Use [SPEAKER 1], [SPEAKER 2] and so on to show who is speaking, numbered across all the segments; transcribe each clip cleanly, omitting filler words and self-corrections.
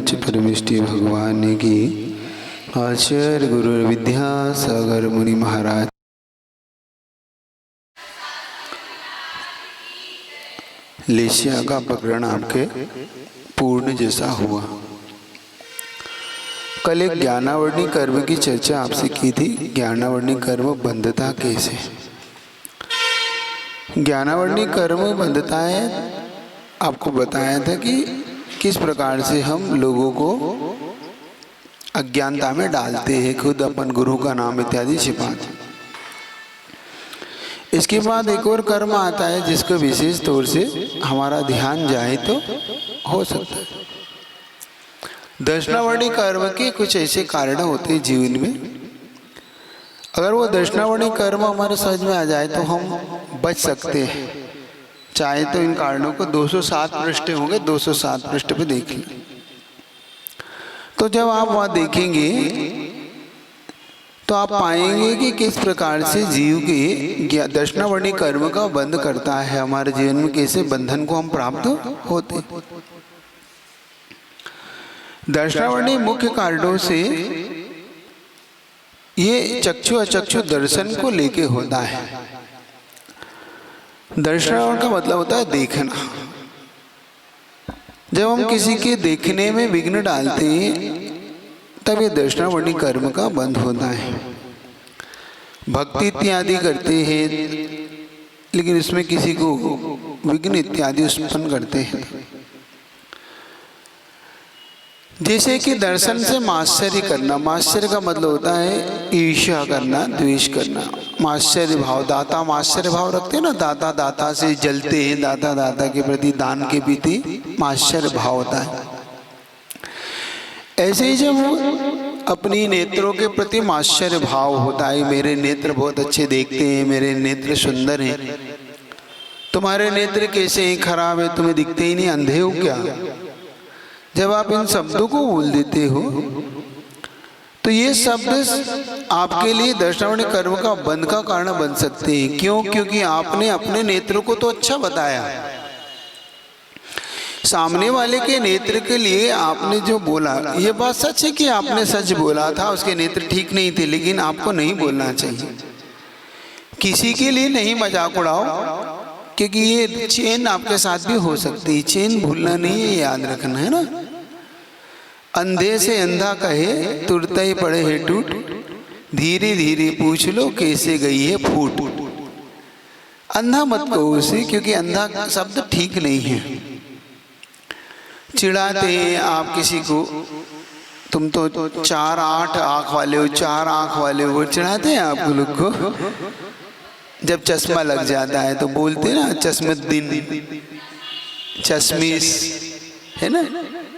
[SPEAKER 1] सच परमेष्टि भगवान की। आचार्य गुरु विद्यासागर मुनि महाराज। लेशिया का प्रकरण आपके पूर्ण जैसा हुआ। कल एक ज्ञानावर्णी कर्म की चर्चा आपसे की थी। ज्ञानावर्णी कर्म बंधता कैसे? ज्ञानावर्णी कर्म बंधता है, आपको बताया था कि किस प्रकार से हम लोगों को अज्ञानता में डालते हैं, खुद अपन गुरु का नाम इत्यादि छिपाते। इसके बाद एक और कर्म आता है जिसको विशेष तौर से हमारा ध्यान जाए तो हो सकता है। दर्शनावर्णी कर्म के कुछ ऐसे कारण होते हैं जीवन में, अगर वो दर्शनावर्णी कर्म हमारे समझ में आ जाए तो हम बच सकते हैं। चाहे तो इन कारणों को 207 पृष्ठ होंगे, 207 पृष्ठ पे देख लें। तो जब आप वहाँ देखेंगे तो आप पाएंगे कि किस प्रकार से जीव के दर्शनावर्णी कर्म का बंध करता है, हमारे जीवन में कैसे बंधन को हम प्राप्त होते। दर्शनावर्णी मुख्य कारणों से ये चक्षु अचक्षु दर्शन को लेके होता है। दर्शनावर्णी का मतलब होता है देखना। जब हम किसी के देखने में विघ्न डालते हैं तब ये दर्शनावर्णी कर्म का बंध होता है। भक्ति इत्यादि करते हैं लेकिन इसमें किसी को विघ्न इत्यादि उत्पन्न करते हैं। जैसे कि दर्शन से माश्चर्य करना, माश्चर्य का मतलब होता है ईर्ष्या करना, द्वेष करना। माश्चर्य भाव, दाता माश्चर्य भाव रखते हैं ना, दाता दाता से जलते हैं, दाता दाता के प्रति दान के प्रति माश्चर्य भाव होता है। ऐसे ही जब अपनी नेत्रों के प्रति माश्चर्य भाव होता है, मेरे नेत्र बहुत अच्छे देखते हैं, मेरे नेत्र सुंदर हैं, तुम्हारे नेत्र कैसे हैं, खराब है, तुम्हें दिखते ही नहीं, अंधे हो क्या? जब आप इन शब्दों को बोल देते हो तो ये शब्द आपके लिए दर्शनावर्णी कर्म का बंध का कारण बन सकते हैं। क्यों? क्योंकि आपने अपने नेत्रों को तो अच्छा बताया, सामने वाले के नेत्र के लिए आपने जो बोला, ये बात सच है कि आपने सच बोला था, उसके नेत्र ठीक नहीं थे, लेकिन आपको नहीं बोलना चाहिए। किसी के लिए नहीं मजाक उड़ाओ, क्योंकि ये चेन आपके साथ भी हो सकती है। चेन भूलना नहीं है, याद रखना है ना। अंधे से अंधा कहे तुरंत ही पड़े है टूट, धीरे धीरे पूछ लो कैसे गई है फूट। अंधा मत कहो उसे, क्योंकि अंधा शब्द ठीक नहीं है। चिढ़ाते हैं आप किसी को, तुम तो 4-8 आँख वाले हो, 4 आँख वाले हो, चिढ़ाते हैं आप लोग को। जब चश्मा लग जाता है तो बोलते ना चश्मद्दीन, चश्मिश है ना,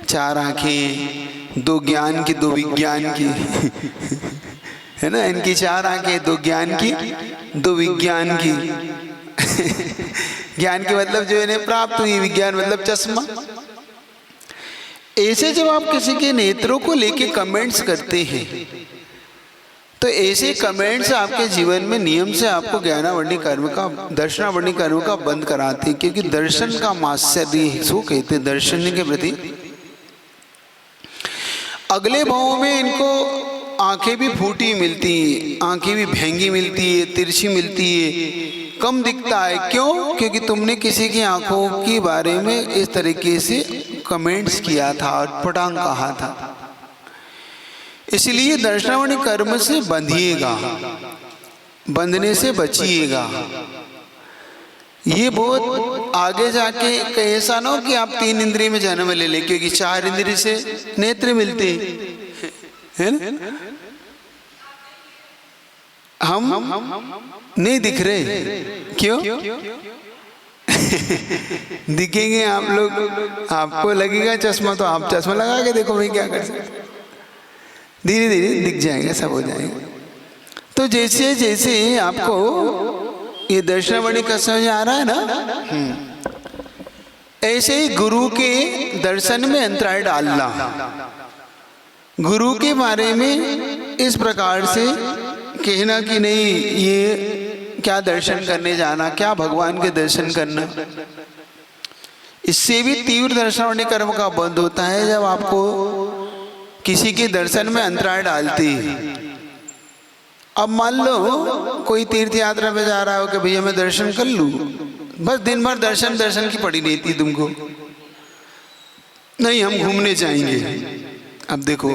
[SPEAKER 1] 4 आँखें, 2 ज्ञान की 2 विज्ञान की है ना, इनकी 4 आँखें, 2 ज्ञान की 2 विज्ञान की ज्ञान के मतलब जो इन्हें प्राप्त हुई, विज्ञान मतलब चश्मा। ऐसे जब आप किसी के नेत्रों को लेके कमेंट्स करते हैं तो ऐसे कमेंट्स आपके जीवन में नियम से आपको ज्ञानावर्णी कर्म का, दर्शनावर्णी कर्म का बंद कराते हैं। क्योंकि दर्शन का मात्सर्य इसको कहते हैं, दर्शन के प्रति। अगले भावों में इनको आंखें भी फूटी मिलती हैं, आंखें भी भेंगी मिलती है, तिरछी मिलती है, कम दिखता है। क्यों? क्योंकि तुमने किसी की आंखों के बारे में इस तरीके से कमेंट्स किया था और पटांग कहा था। इसलिए दर्शनावर्णी कर्म से बंधिएगा, बंधने से बचिएगा। ये बहुत आगे जाके ऐसा ना हो कि आप 3 इंद्रिय में जन्म ले लें, क्योंकि 4 इंद्रिय से नेत्र मिलते हैं ना। हम नहीं दिख रहे, क्यों? दिखेंगे आप लोग, आपको लगेगा चश्मा तो आप चश्मा लगा के देखो भाई, क्या कर सकते, धीरे धीरे दिख जाएगा, सब हो जाएगा। तो जैसे जैसे आपको ये दर्शनावर्णी का समझ आ रहा है ना, ऐसे ही गुरु के दर्शन में अंतराय डालना, गुरु के बारे में इस प्रकार से कहना कि नहीं ये क्या दर्शन करने जाना, क्या भगवान के दर्शन करना, इससे भी तीव्र दर्शनावर्णी कर्म का बंध होता है। जब आपको किसी के दर्शन में अंतराय डालती है। अब मान लो कोई तीर्थ यात्रा पे जा रहा हो कि भैया मैं दर्शन कर लूं, बस दिन भर दर्शन दर्शन की पड़ी रहती तुमको, नहीं हम घूमने जाएंगे। अब देखो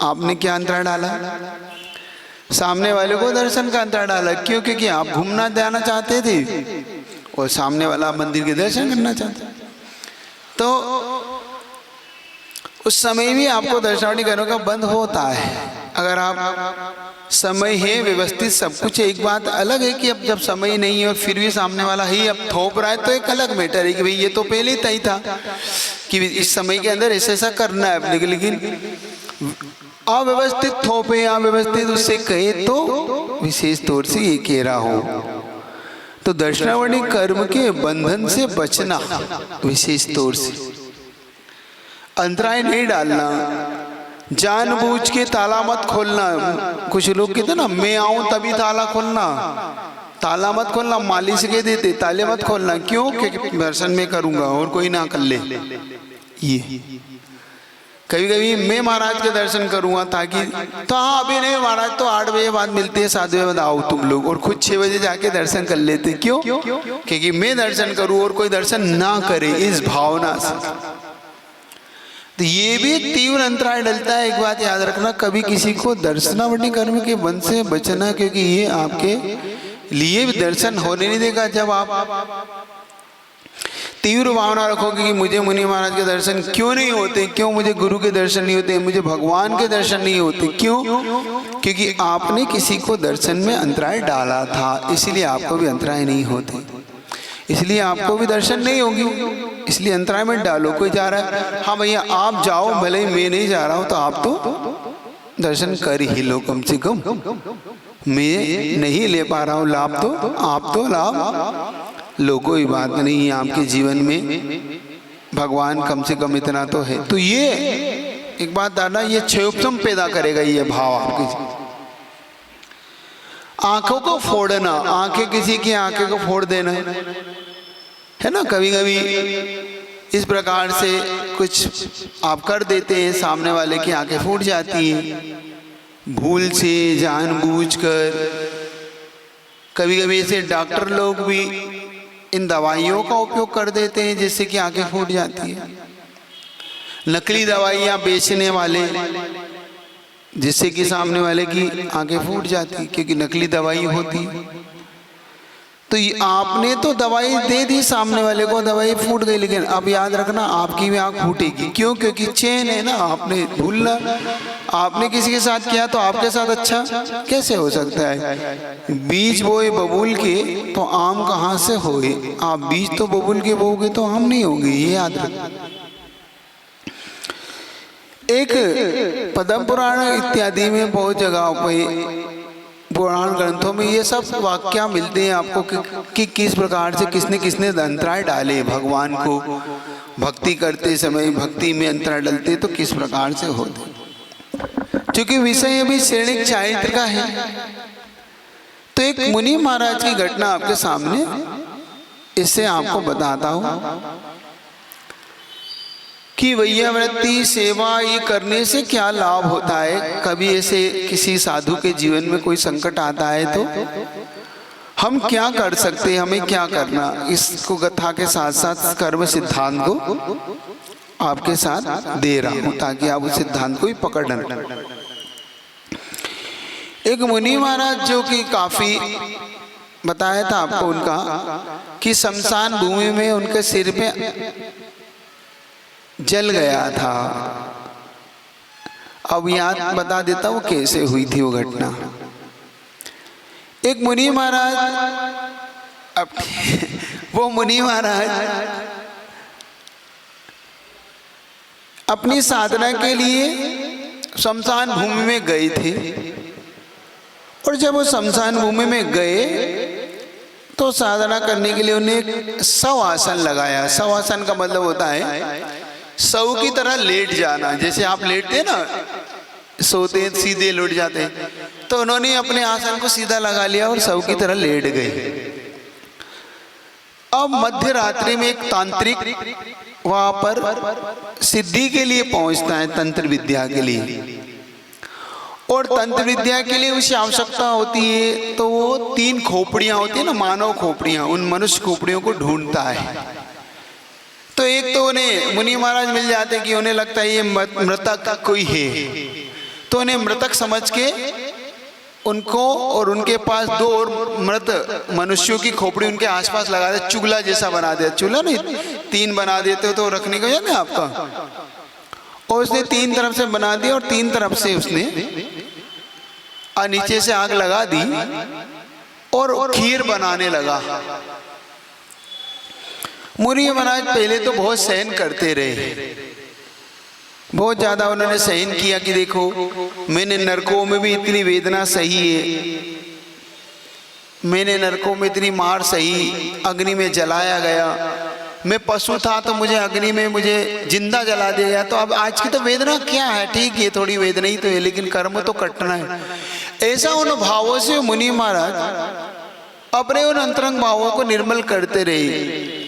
[SPEAKER 1] आपने क्या अंतराय डाला, सामने वाले को दर्शन का अंतराय डाला। क्यों? क्योंकि आप घूमना जाना चाहते थे और सामने वाला मंदिर के दर्शन करना चाहता। तो उस समय भी आपको दर्शनावली करने का बंद होता है। अगर आप समय है व्यवस्थित सब कुछ है। एक बात अलग है कि अब जब समय नहीं है और फिर भी सामने वाला ही अब थोप रहा है तो एक अलग मैटर है कि भाई ये तो पहले ही तय था कि इस समय के अंदर ऐसा ऐसा करना है अपने। लेकिन अव्यवस्थित थोपे, अव्यवस्थित उससे कहे तो विशेष तौर से ये कह रहा हो। तो दर्शनावली कर्म के बंधन से बचना, विशेष तौर से अंतराय नहीं डालना, जानबूझ के ताला मत खोलना। कुछ लोग कहते ना मैं आऊं तभी ताला खोलना, ताला मत खोलना, माली से कह देते ताले मत खोलना। क्यों? क्योंकि दर्शन में करूंगा और कोई ना कर ले। ये कभी कभी मैं महाराज के दर्शन करूंगा ताकि, तो हाँ अभी नहीं महाराज, तो 8 बजे बाद मिलते हैं, 7 बजे बाद आओ तुम लोग, और खुद 6 बजे जाके दर्शन कर लेते। क्यों? क्योंकि मैं दर्शन करूं और कोई दर्शन ना करे, इस भावना से। तो ये भी तीव्र अंतराय डलता है। एक बात याद रखना, कभी किसी को दर्शनावली कर्म के बंध से बचना, क्योंकि ये आपके लिए भी दर्शन होने नहीं देगा। जब आप तीव्र भावना रखोगे कि मुझे मुनि महाराज के दर्शन क्यों नहीं होते, क्यों मुझे गुरु के दर्शन नहीं होते, मुझे भगवान के दर्शन नहीं होते, क्यों? क्योंकि आपने किसी को दर्शन में अंतराय डाला था, इसलिए आपको भी अंतराय नहीं होते, इसलिए आपको भी दर्शन नहीं होगी। इसलिए अंतराय में डालो। कोई जा रहा है, हाँ भैया आप जाओ, भले ही मैं नहीं जा रहा हूँ, तो आप तो दर्शन कर ही लो कम से कम। मैं नहीं ले पा रहा हूँ लाभ, तो आप तो लाभ लो, कोई बात नहीं है। आपके जीवन में भगवान कम से कम इतना तो है। तो ये एक बात दादा, ये क्षयोपम पैदा करेगा ये भाव आपके। आंखों को फोड़ना, आंखें किसी की आंखें को फोड़ देना है ना। कभी कभी इस प्रकार से कुछ आप कर देते हैं, सामने वाले की आंखें फूट जाती हैं भूल से, जानबूझकर। कभी कभी ऐसे डॉक्टर लोग भी इन दवाइयों का उपयोग कर देते हैं जिससे कि आंखें फूट जाती है। नकली दवाइयाँ बेचने वाले, जिससे कि सामने वाले की आंखें फूट जाती, क्योंकि नकली दवाई होती। तो आपने तो दवाई दे दी सामने वाले को, दवाई फूट गई, लेकिन अब याद रखना आपकी भी आंख फूटेगी। क्यों? क्योंकि चेन है ना, आपने भूलना, आपने किसी के साथ किया तो आपके साथ अच्छा कैसे हो सकता है। बीज बोए बबूल के तो आम कहाँ से होए। आप बीज तो बबूल के बोओगे तो आम नहीं होंगे, ये याद रखना। एक पद्म पुराण इत्यादि में बहुत जगह पे पुराण ग्रंथों में ये सब वाक्य मिलते हैं आपको कि किस प्रकार से किसने किसने अंतराय डाले भगवान को भक्ति करते समय। भक्ति में अंतराय डलते तो किस प्रकार से होते, क्योंकि विषय अभी श्रेणिक चारित्र का है। तो एक मुनि महाराज की घटना आपके सामने, इससे आपको बताता हूँ कि वैयावृत्ति सेवा ये करने से क्या लाभ होता है। कभी ऐसे किसी साधु के जीवन में कोई संकट आता है तो हम क्या कर सकते हैं, हमें क्या करना। इसको कथा के साथ साथ कर्म सिद्धांत को आपके साथ दे रहा हूँ ताकि आप उस सिद्धांत को ही पकड़ लें। एक मुनि महाराज जो कि काफी बताया था आपको उनका कि शमशान भूमि में उनके सिर पे जल गया था। अब याद बता देता हूँ कैसे हुई थी वो घटना। एक मुनि महाराज, वो मुनि महाराज अपनी साधना के लिए शमशान भूमि में गए थे। और जब वो शमशान भूमि में गए तो साधना करने के लिए उन्हें शव आसन लगाया। शव आसन का मतलब होता है शव की तरह लेट जाना। जैसे आप लेटते ना, सोते सीधे लेट जाते, तो उन्होंने अपने आसन को सीधा लगा लिया और शव की तरह लेट गए। अब मध्य रात्रि में एक तांत्रिक वहाँ पर सिद्धि के लिए पहुँचता है, तंत्र विद्या के लिए। और तंत्र विद्या के लिए उसे आवश्यकता होती है तो वो 3 खोपड़ियाँ होती है ना, मानव खोपड़ियाँ, उन मनुष्य खोपड़ियों को ढूंढता है। तो एक तो उन्हें मुनि महाराज मिल जाते कि उन्हें लगता है ये मृतक कोई है, तो उन्हें मृतक समझ के उनको और उनके पास 2 और मृत मनुष्यों की खोपड़ी उनके आसपास लगा दे, चुगला जैसा बना दिया। चूल्हा नहीं, 3 बना देते हो तो रखने को जाने आपका, और उसने 3 तरफ से बना दिया और 3 तरफ से उसने नीचे से आग लगा दी और खीर बनाने लगा। मुनि महाराज पहले तो बहुत सहन करते रहे, बहुत ज़्यादा उन्होंने सहन किया कि देखो मैंने नरकों में भी इतनी वेदना सही है, मैंने नरकों में इतनी मार सही, अग्नि में जलाया गया, मैं पशु था तो मुझे अग्नि में मुझे जिंदा जला दिया गया, तो अब आज की तो वेदना क्या है, ठीक है थोड़ी वेदना ही तो है, लेकिन कर्म तो कटना है। ऐसा उन भावों से मुनि महाराज अपने उन अंतरंग भावों को निर्मल करते रहे।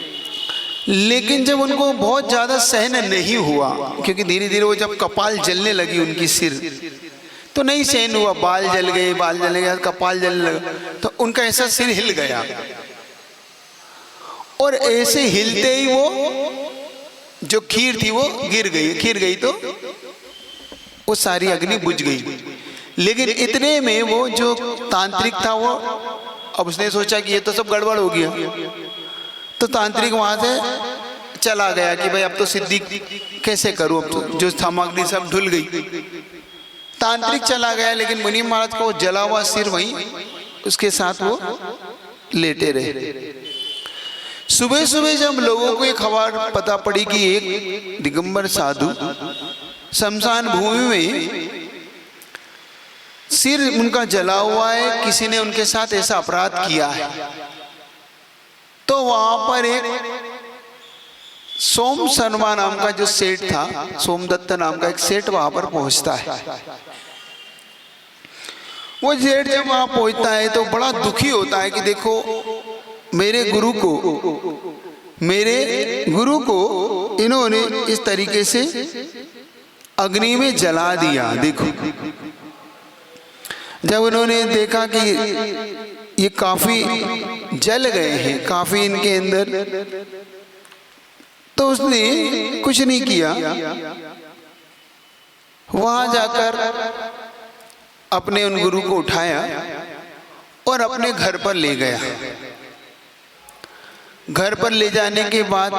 [SPEAKER 1] लेकिन जब उनको बहुत ज़्यादा सहन नहीं हुआ, क्योंकि धीरे धीरे वो जब कपाल जलने लगी उनकी सिर, तो नहीं सहन हुआ, बाल जल गए, कपाल जलने लगा, तो उनका ऐसा सिर हिल गया। और ऐसे हिलते ही वो जो खीर थी वो गिर गई तो वो सारी अग्नि बुझ गई। लेकिन इतने में वो जो तांत्रिक था वो, अब उसने सोचा कि ये तो सब गड़बड़ हो गया, तो तांत्रिक वहां से चला गया कि भाई अब तो सिद्धि कैसे करूं, अब तो जो सामग्री सब धुल गई। तांत्रिक चला गया, लेकिन मुनि महाराज को जला हुआ सिर वहीं उसके साथ वो लेटे रहे। सुबह सुबह जब लोगों को ये खबर पता पड़ी कि एक दिगंबर साधु शमशान भूमि में सिर उनका जला हुआ है, किसी ने उनके साथ ऐसा अपराध किया है, तो वहां पर एक सोम शर्मा नाम का जो सेठ था, सोमदत्त नाम का एक सेठ वहां पर पहुंचता है। वो सेठ जब वहां पहुंचता है तो बड़ा दुखी होता है कि देखो मेरे गुरु को इन्होंने इस तरीके से अग्नि में जला दिया। देखो जब उन्होंने देखा कि ये काफी जल गए हैं, काफी इनके अंदर, तो उसने कुछ नहीं किया, वहां जाकर अपने उन गुरु को उठाया और अपने घर पर ले गया। घर पर ले जाने के बाद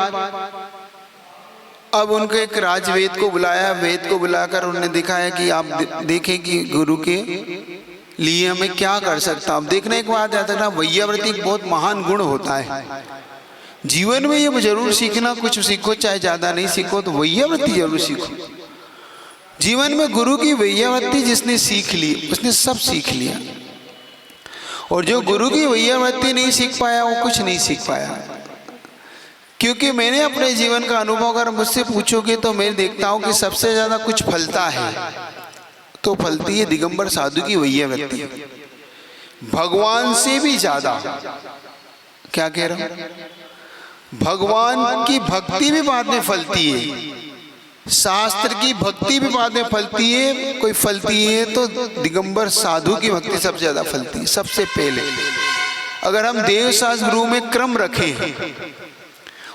[SPEAKER 1] अब उनको एक राजवेद को बुलाया, वेद को बुलाकर उन्होंने दिखाया कि आप देखें कि गुरु के लिए हमें क्या कर सकता। अब देखने के बाद आता है वैयावृत्ति बहुत महान गुण होता है जीवन में, ये जरूर सीखना, कुछ सीखो चाहे ज्यादा नहीं सीखो, तो वैयावृत्ति जरूर सीखो। जीवन में गुरु की वैयावृत्ति जिसने सीख ली उसने सब सीख लिया, और जो गुरु की वैयावृत्ति नहीं सीख पाया वो कुछ नहीं सीख पाया। क्योंकि मैंने अपने जीवन का अनुभव अगर मुझसे पूछोगे तो मैं देखता हूं कि सबसे ज्यादा कुछ फलता है तो फलती है दिगंबर साधु की वैयावृत्ति, भगवान से भी ज्यादा। क्या कह रहा हूं, भगवान की भक्ति भी बाद में फलती है, शास्त्र की भक्ति भी बाद में फलती है। कोई फलती है तो दिगंबर साधु की भक्ति सबसे ज्यादा फलती है। सबसे पहले अगर हम देव शास्त्र गुरु में क्रम रखें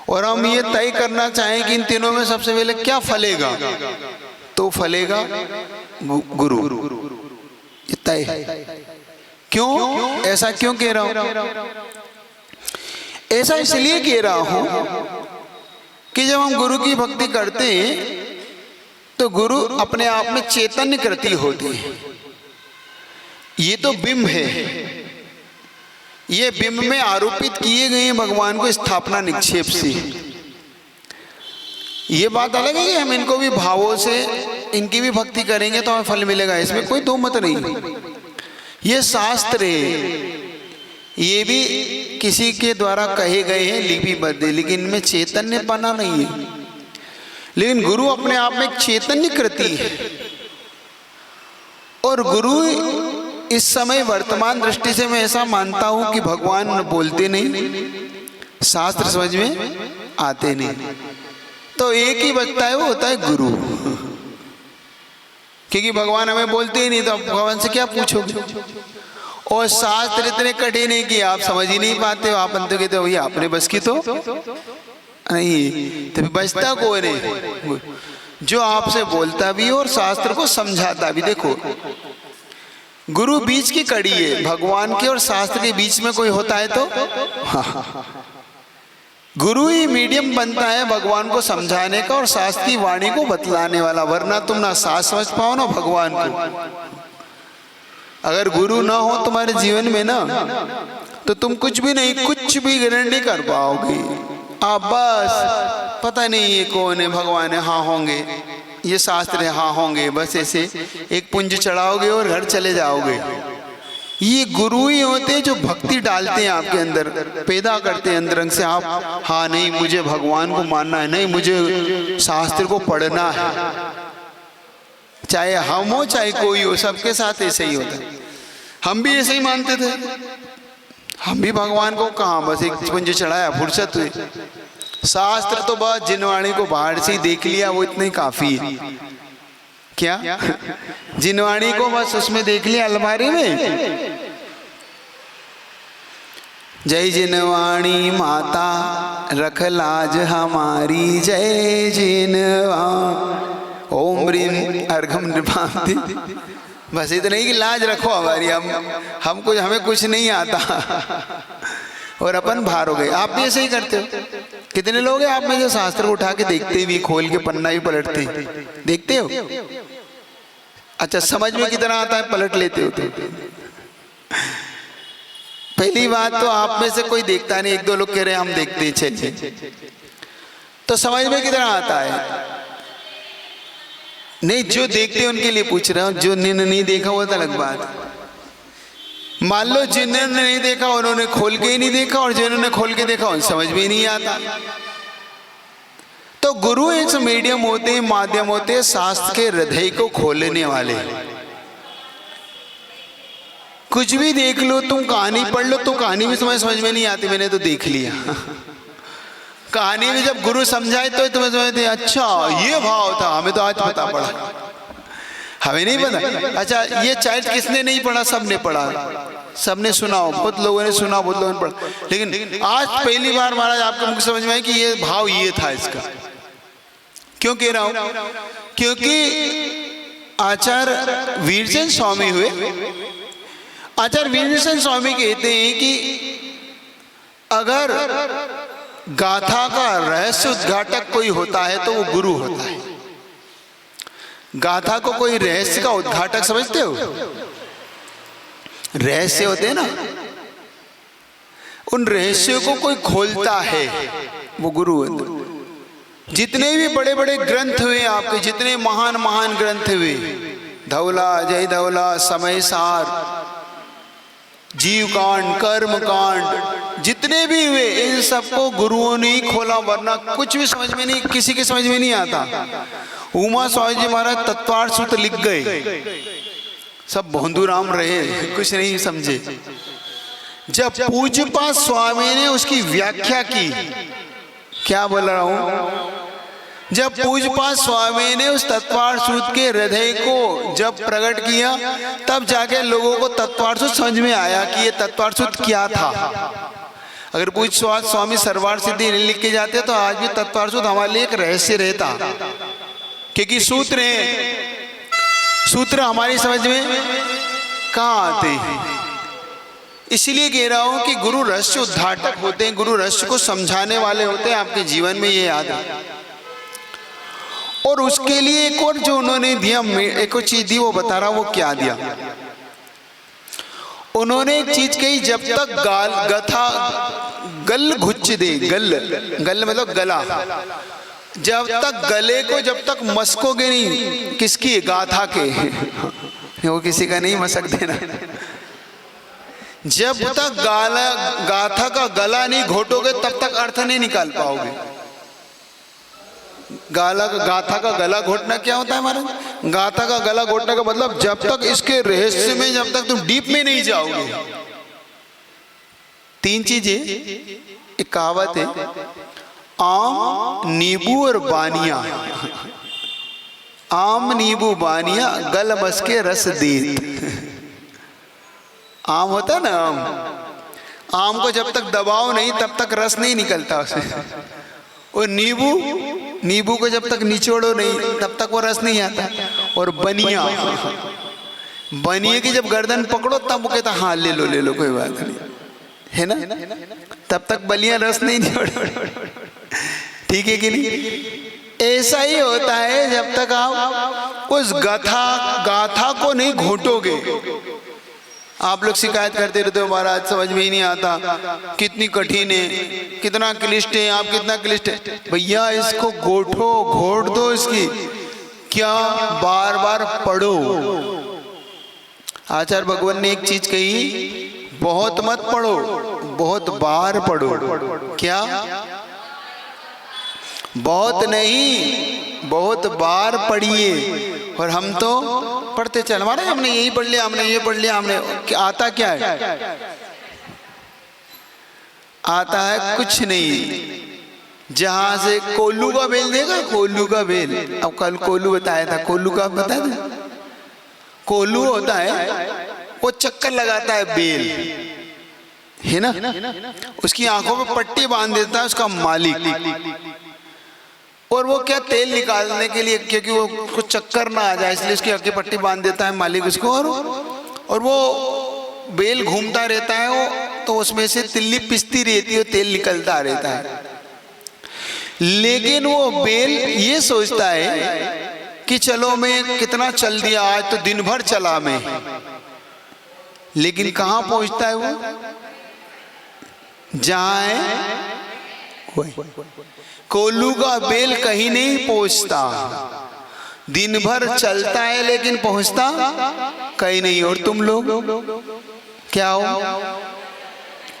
[SPEAKER 1] और हम ये तय करना चाहें कि इन तीनों में सबसे पहले क्या फलेगा, तो फलेगा गुरु, ये तय है। क्यों ऐसा क्यों कह रहा हूं? ऐसा इसलिए कह रहा हूं कि जब हम गुरु की भक्ति करते हैं तो गुरु अपने आप में चैतन्य कृति होती है। ये तो बिंब है, ये बिंब में आरोपित किए गए भगवान को स्थापना निक्षेप से। ये बात अलग है कि हम इनको भी भावों से इनकी भी भक्ति करेंगे तो हमें फल मिलेगा, इसमें कोई दो मत नहीं। ये शास्त्र है, ये भी किसी के द्वारा कहे गए हैं लिपिबद्ध, लेकिन इनमें चैतन्य पाना नहीं है। लेकिन गुरु अपने आप में एक चैतन्य कृति है, और गुरु इस समय वर्तमान दृष्टि से मैं ऐसा मानता हूं कि भगवान बोलते नहीं, शास्त्र समझ में आते नहीं। तो एक ही बचता है, वो होता है गुरु। क्योंकि भगवान हमें बोलते ही नहीं, तो आप भगवान से क्या पूछोगे। और शास्त्र इतने कठिन है कि आप समझ ही नहीं पाते हो। आप अंत कहते हो भैया अपने बस की तो नहीं, तो बचता कौन है? जो आपसे बोलता भी और शास्त्र को समझाता भी। देखो गुरु बीच की कड़ी है, भगवान के और शास्त्र के बीच में कोई होता है तो गुरु ही मीडियम बनता है भगवान को समझाने का और शास्त्र की वाणी को बतलाने वाला। वरना तुम ना शास्त्र समझ पाओ ना भगवान को। अगर गुरु ना हो तुम्हारे जीवन में ना, तो तुम कुछ भी नहीं, कुछ भी ग्रहण नहीं कर पाओगे। आप बस पता नहीं ये कौन है, भगवान है, हाँ होंगे, ये शास्त्र है, हाँ होंगे, बस ऐसे एक पुंज चढ़ाओगे और घर चले जाओगे। ये गुरु ही होते हैं जो भक्ति डालते हैं आपके अंदर, पैदा करते हैं अंदर से। आप हाँ नहीं मुझे भगवान को मानना है, नहीं मुझे शास्त्र को पढ़ना है। चाहे हम हो चाहे कोई हो, सबके साथ ऐसे ही होता है। हम भी ऐसे ही मानते थे, हम भी भगवान को कहाँ बस एक पुंज चढ़ाया, फुर्सत हुई। शास्त्र तो बस जिनवाणी को बाहर से ही देख लिया, वो इतनी काफी है। क्या जिनवाणी को बस उसमें देख लिया अलमारी में। जय जिनवाणी माता रख लाज हमारी, जय जिनवाणी ओम रीम अर्घम नृपांति। बस इतना ही कि लाज रखो हमारी, हमें कुछ नहीं आता और अपन बाहर हो गए। आप भी ऐसे ही करते हो। कितने लोग हैं आप में जो शास्त्र को उठा के देखते भी, खोल के पन्ना भी पलटते, देखते हो? अच्छा समझ में कितना आता है, पलट लेते हो तो। पहली बात तो आप में से कोई देखता नहीं, एक दो लोग कह रहे हैं हम देखते हैं, तो समझ में कितना आता है? नहीं, जो देखते हैं उनके लिए पूछ रहा हूं, जो नहीं देखा वो तो अलग बात। मान लो जिन्होंने नहीं देखा उन्होंने खोल के ही नहीं देखा, और जिन्होंने खोल के देखा उन्हें समझ में ही नहीं आता। तो गुरु एक मीडियम होते हैं, माध्यम होते हैं शास्त्र के हृदय को खोलने वाले। कुछ भी देख लो, तुम कहानी पढ़ लो तो कहानी भी समझ में नहीं आती, मैंने तो देख लिया। कहानी में जब गुरु समझाए तो तुम्हें समझते अच्छा ये भाव था, हमें तो आज पता पड़ा, हमें नहीं पता। अच्छा ये चाइल्ड किसने नहीं पढ़ा? सबने पढ़ा, सबने सुना, बहुत लोगों ने सुना, बहुत लोगों ने पढ़ा, लेकिन आज पहली बार महाराज आपको मुझे समझ में आया कि ये भाव ये था इसका। क्यों कह रहा हूं? क्योंकि आचार्य वीरचंद स्वामी हुए। आचार्य वीरचंद स्वामी कहते हैं कि अगर गाथा का रहस्य उद्घाटक कोई होता है तो वो गुरु होता है। गाथा को कोई रहस्य का उद्घाटक समझते हो? रहस्य होते हैं ना, उन रहस्यों को कोई खोलता है, वो गुरु है। जितने भी बड़े बड़े ग्रंथ हुए आपके, जितने महान महान ग्रंथ हुए, धौला, जय धौला, समय सार, जीव कांड, कर्म कांड, जितने भी हुए इन सबको गुरुओं ने ही खोला, वरना कुछ भी समझ में नहीं, किसी के समझ में नहीं आता। उमा स्वामी जी महाराज तत्वार्थ सूत्र लिख गए, सब भोंदूराम रहे, कुछ नहीं समझे। जब पूज्यपाद स्वामी ने उसकी व्याख्या की, क्या बोल रहा हूं, जब पूज्यपाद स्वामी ने उस तत्वार्थ सूत्र के हृदय को जब प्रकट किया, तब जाके लोगों को तत्वार्थ सूत्र समझ में आया कि ये तत्वार्थ सूत्र क्या था। अगर पूज्यपाद स्वामी सर्वार्थ सिद्धि नहीं लिख के जाते तो आज भी तत्वार्थ सूत्र हमारे लिए एक रहस्य रहता, क्योंकि सूत्र हमारी समझ में कहाँ आते हैं। इसलिए कह रहा हूं कि गुरु रहस्य उद्घाटक होते हैं, गुरु रहस्य को समझाने वाले होते हैं आपके जीवन में, ये याद है। और उसके लिए एक और जो उन्होंने दिया, एक और चीज दी, वो बता रहा, वो क्या दिया। उन्होंने एक चीज कही, जब तक गल घुच्च दे, गल मतलब गला, जब तक गले को जब तक मस्कोगे नहीं, किसकी? गाथा के, वो किसी का नहीं मसक देना। जब तक गाथा का गला नहीं घोटोगे तब तक अर्थ नहीं निकाल पाओगे। गाथा का गला घोटना क्या होता है हमारा? गाथा का गला घोटने का मतलब जब तक इसके रहस्य में, जब तक तुम डीप में नहीं जाओगे। तीन चीजें, एक कहावत है, आम नींबू और बानिया, आम नींबू बानिया गल बस के रस देत। आम होता ना, आम को जब तक दबाओ नहीं तब तक रस नहीं निकलता उसे, और नींबू को जब तक निचोड़ो नहीं तब तक वो रस नहीं आता। और बनिया, बनिए की जब गर्दन पकड़ो तब वो कहता हाँ ले लो कोई बात नहीं, है ना, तब तक बलिया रस नहीं निचोड़ो। ठीक है कि नहीं? ऐसा ही होता है जब तक आप उस गाथा को नहीं घोटोगे। आप लोग शिकायत करते रहते हो महाराज समझ में ही नहीं आता, कितनी कठिन है, कितना क्लिष्ट है, आप कितना क्लिष्ट है। भैया इसको घोट दो इसकी, क्या बार बार पढ़ो। आचार्य भगवान ने एक चीज कही, बहुत मत पढ़ो, बहुत बार पढ़ो। क्या? बहुत नहीं, बहुत बार पढ़िए। और हम तो पढ़ते चल, हमारे हमने यही पढ़ लिया, हमने ये पढ़ लिया, हमने आता क्या है? आता है कुछ नहीं। जहां से कोल्लू का बेल देगा, कोल्लू का बेल, अब कल कोल्लू बताया था, कोल्लू का बता दे, कोल्लू होता है वो चक्कर लगाता है बेल, है ना, उसकी आंखों पे पट्टी बांध देता है उसका मालिक, और वो क्या तेल निकालने के लिए, क्योंकि वो कुछ चक्कर ना आ जाए इसलिए उसकी आंखें पट्टी बांध देता है मालिक उसको, और वो बेल घूमता रहता है वो, तो उसमें से तिल्ली पिसती रहती है, तेल निकलता रहता है। लेकिन वो बेल ये सोचता है कि चलो मैं कितना चल दिया, आज तो दिन भर चला मैं, लेकिन कहाँ पहुंचता है वो? जहां है कोल्लू का बेल कहीं नहीं पहुंचता, दिन भर चलता है लेकिन पहुंचता कहीं नहीं। और तुम लोग क्या हो?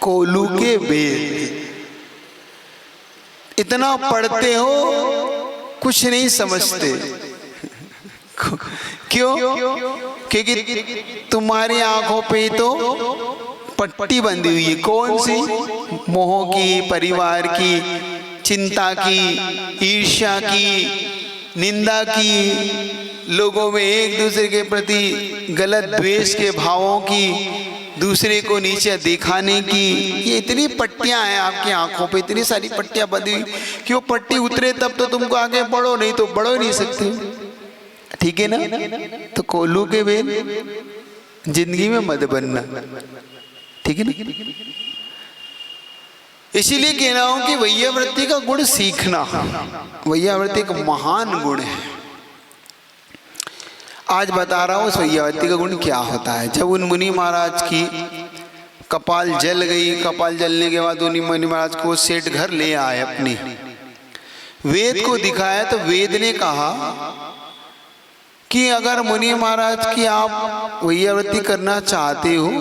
[SPEAKER 1] कोल्लू के बेल। इतना पढ़ते हो कुछ नहीं समझते। क्यों? क्योंकि तुम्हारी आंखों पे तो पट्टी बंधी हुई है। कौन सी? मोह की, परिवार की, चिंता की, ईर्ष्या की, निंदा की, लोगों में एक दूसरे के प्रति गलत द्वेष के भावों की, दूसरे को नीचे दिखाने की, ये इतनी पट्टियां हैं आपकी आंखों पे, इतनी सारी पट्टियां बंधी हुई कि वो पट्टी उतरे तब तो तुमको आगे बढ़ो, नहीं तो बढ़ो ही नहीं सकते। ठीक है ना? तो कोल्लू के बेल जिंदगी में मत बनना, ठीक है ना? इसीलिए कह रहा हूं कि वैयावृत्ति का गुण सीखना, वैयावृत्ति एक महान गुण है। आज बता रहा हूं उस वैयावृत्ति का गुण क्या होता है। जब उन मुनि महाराज की कपाल जल गई, कपाल जलने के बाद उन मुनि महाराज को सेठ घर ले आए, अपनी वेद को दिखाया, तो वेद ने कहा कि अगर मुनि महाराज की आप वैयावृत्ति करना चाहते हो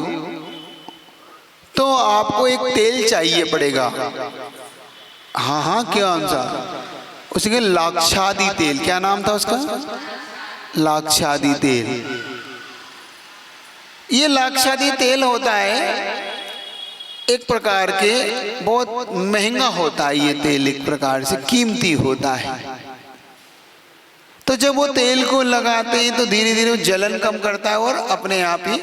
[SPEAKER 1] तो आपको एक तेल चाहिए पड़ेगा। हाँ हाँ, क्या आंसर? उसके लाक्षादी तेल, क्या नाम था उसका? लाक्षादी तेल। ये लाक्षादी तेल होता है एक प्रकार के, बहुत महंगा होता है ये तेल, एक प्रकार से कीमती होता है। तो जब वो तेल को लगाते हैं तो धीरे धीरे जलन कम करता है और अपने आप ही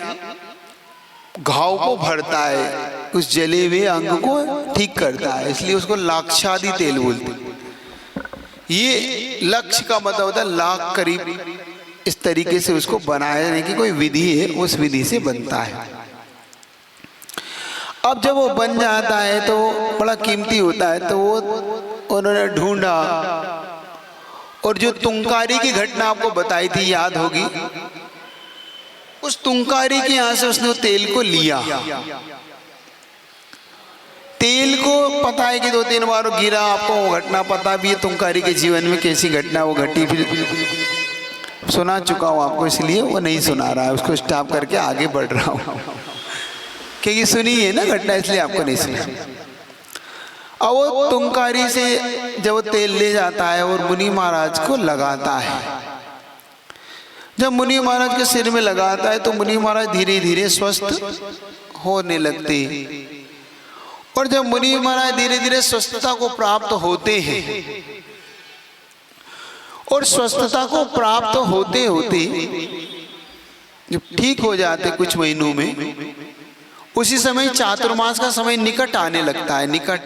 [SPEAKER 1] घाव को भरता है, उस जले हुए अंग को ठीक करता है, इसलिए उसको लाक्षादी तेल बोलते हैं। ये लक्ष्य का मतलब होता है लाख करीब, इस तरीके से उसको बनाने की कोई विधि है, उस विधि से बनता है। अब जब वो बन जाता है तो बड़ा कीमती होता है, तो वो उन्होंने ढूंढा, और जो तुंकारी की घटना आपको बताई थी, याद होगी, उस तुंकारी के यहां से उसने तेल को लिया। तेल को पता है कि 2-3 बार गिरा, आपको वो घटना पता भी है तुंकारी के जीवन में कैसी घटना वो घटी, फिर सुना चुका हूं आपको, इसलिए वो नहीं सुना रहा है, उसको स्टॉप करके आगे बढ़ रहा हूं, क्योंकि सुनी है ना घटना, इसलिए आपको नहीं सुना। अब वो तुंकारी से जब वो तेल ले जाता है और मुनि महाराज को लगाता है, जब मुनि महाराज के सिर में लगाता है तो मुनि महाराज धीरे धीरे स्वस्थ होने लगते, और जब मुनि महाराज धीरे धीरे स्वस्थता को प्राप्त होते हैं, और स्वस्थता को प्राप्त होते होते जब ठीक हो जाते कुछ महीनों में, उसी समय चातुर्मास का समय निकट आने लगता है, निकट।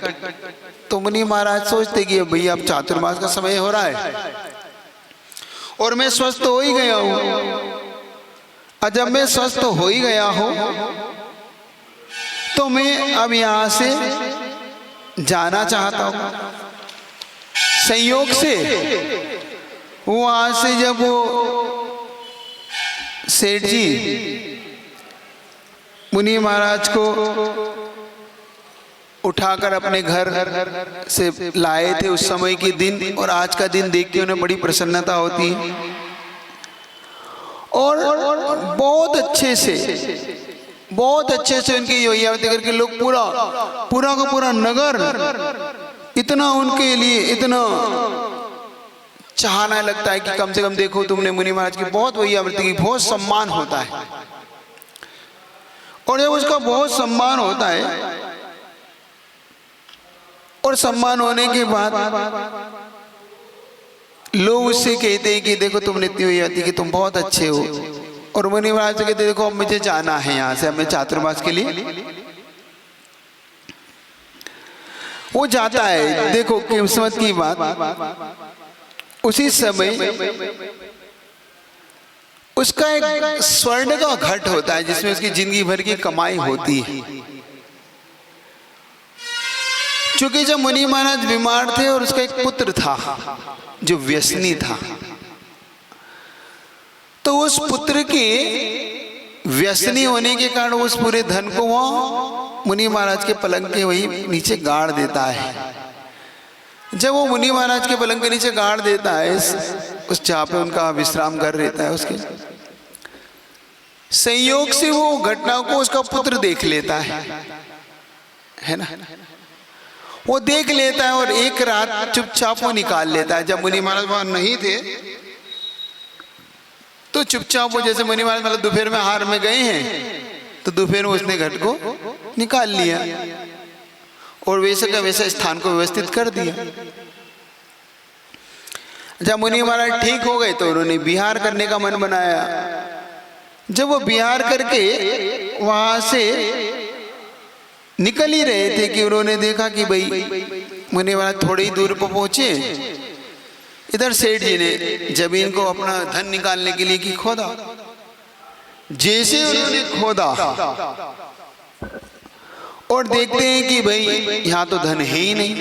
[SPEAKER 1] तो मुनि महाराज सोचते कि भैया अब चातुर्मास का समय हो रहा है और मैं स्वस्थ हो ही गया हूं, और जब मैं स्वस्थ हो ही गया हूं तो मैं अब यहां से जाना चाहता हूं। संयोग से वहां से जब वो सेठ जी मुनि महाराज को उठाकर अपने घर से लाए थे, उस समय के दिन और आज का दिन देख के उन्हें बड़ी प्रसन्नता होती है, और बहुत अच्छे से उनकी यज्ञावती करके लोग पूरा का पूरा नगर इतना उनके लिए इतना चाहना लगता है कि कम से कम देखो तुमने मुनि महाराज की बहुत यज्ञावती की, बहुत सम्मान होता है। और जब उसका बहुत सम्मान होता है और सम्मान होने के बाद लोग उससे कहते हैं कि देखो तुमने इतनी यज्ञावती की, तुम बहुत अच्छे हो। और मुनि महाराज कहते हैं देखो अब मुझे जाना है यहाँ से, अब मैं चातुर्मास के लिए। वो जाता है, देखो किस्मत की बात, उसी समय उसका एक स्वर्ण का घट होता है जिसमें उसकी जिंदगी भर की कमाई होती है। क्योंकि जब मुनि महाराज बीमार थे और उसका एक पुत्र था जो व्यसनी था, तो उस पुत्र के व्यसनी होने के कारण उस पूरे धन को वो मुनि महाराज के पलंग के वही नीचे गाड़ देता है। जब वो मुनि महाराज के पलंग के नीचे गाड़ देता है, उस जहाँ पे उनका विश्राम घर रहता है, उसके संयोग से वो घटना को उसका पुत्र देख लेता है ना। वो देख लेता है और एक रात चुपचाप वो निकाल लेता है। जब मुनि महाराज वहां नहीं थे तो चुपचाप वो, जैसे मुनि महाराज मतलब दोपहर में हार में गए हैं, तो दोपहर में उसने घट को निकाल लिया और वैसे का वैसे स्थान को व्यवस्थित कर दिया। जब मुनि महाराज ठीक हो गए तो उन्होंने विहार करने का मन बनाया। जब वो विहार करके वहां से निकल ही रहे थे कि उन्होंने देखा कि भाई मुनि महाराज थोड़ी ही दूर पर पहुंचे, इधर सेठ जी ने जमीन को अपना धन निकालने के लिए की खोदा। जैसे उन्होंने खोदा और देखते हैं कि भाई यहां तो धन है ही नहीं,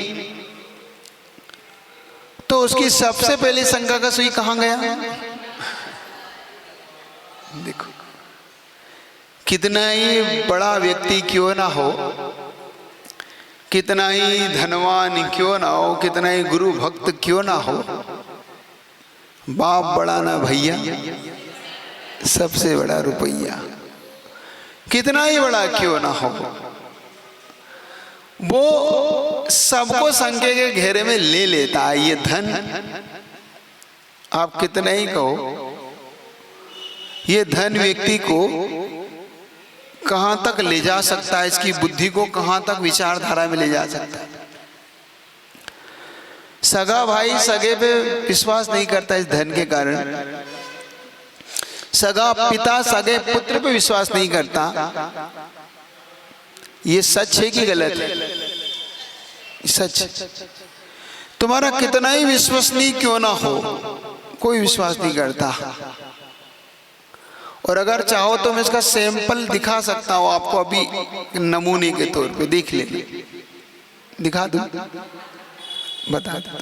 [SPEAKER 1] तो उसकी सबसे पहले शंका का सुई कहां गया? देखो कितना ही बड़ा व्यक्ति क्यों ना हो, कितना ही धनवान क्यों ना हो, कितना ही गुरु भक्त क्यों ना हो, बाप बड़ा ना भैया, सबसे बड़ा रुपया। कितना ही बड़ा क्यों ना हो, वो सबको संख्या के घेरे में ले लेता है। ये धन आप कितना ही कहो, ये धन व्यक्ति को कहां तक ले जा सकता है, इसकी बुद्धि को कहां तक विचारधारा में ले जा सकता है। सगा भाई सगे पे विश्वास नहीं करता इस धन के कारण, सगा पिता सगे पुत्र पे विश्वास नहीं करता। ये सच है कि गलत है? सच। तुम्हारा कितना ही विश्वसनीय क्यों ना हो, कोई विश्वास नहीं करता। और अगर चाहो तो मैं इसका सैंपल दिखा सकता हूं आपको, अभी नमूने के तौर पे देख ले, दिखा दूं, बता दो।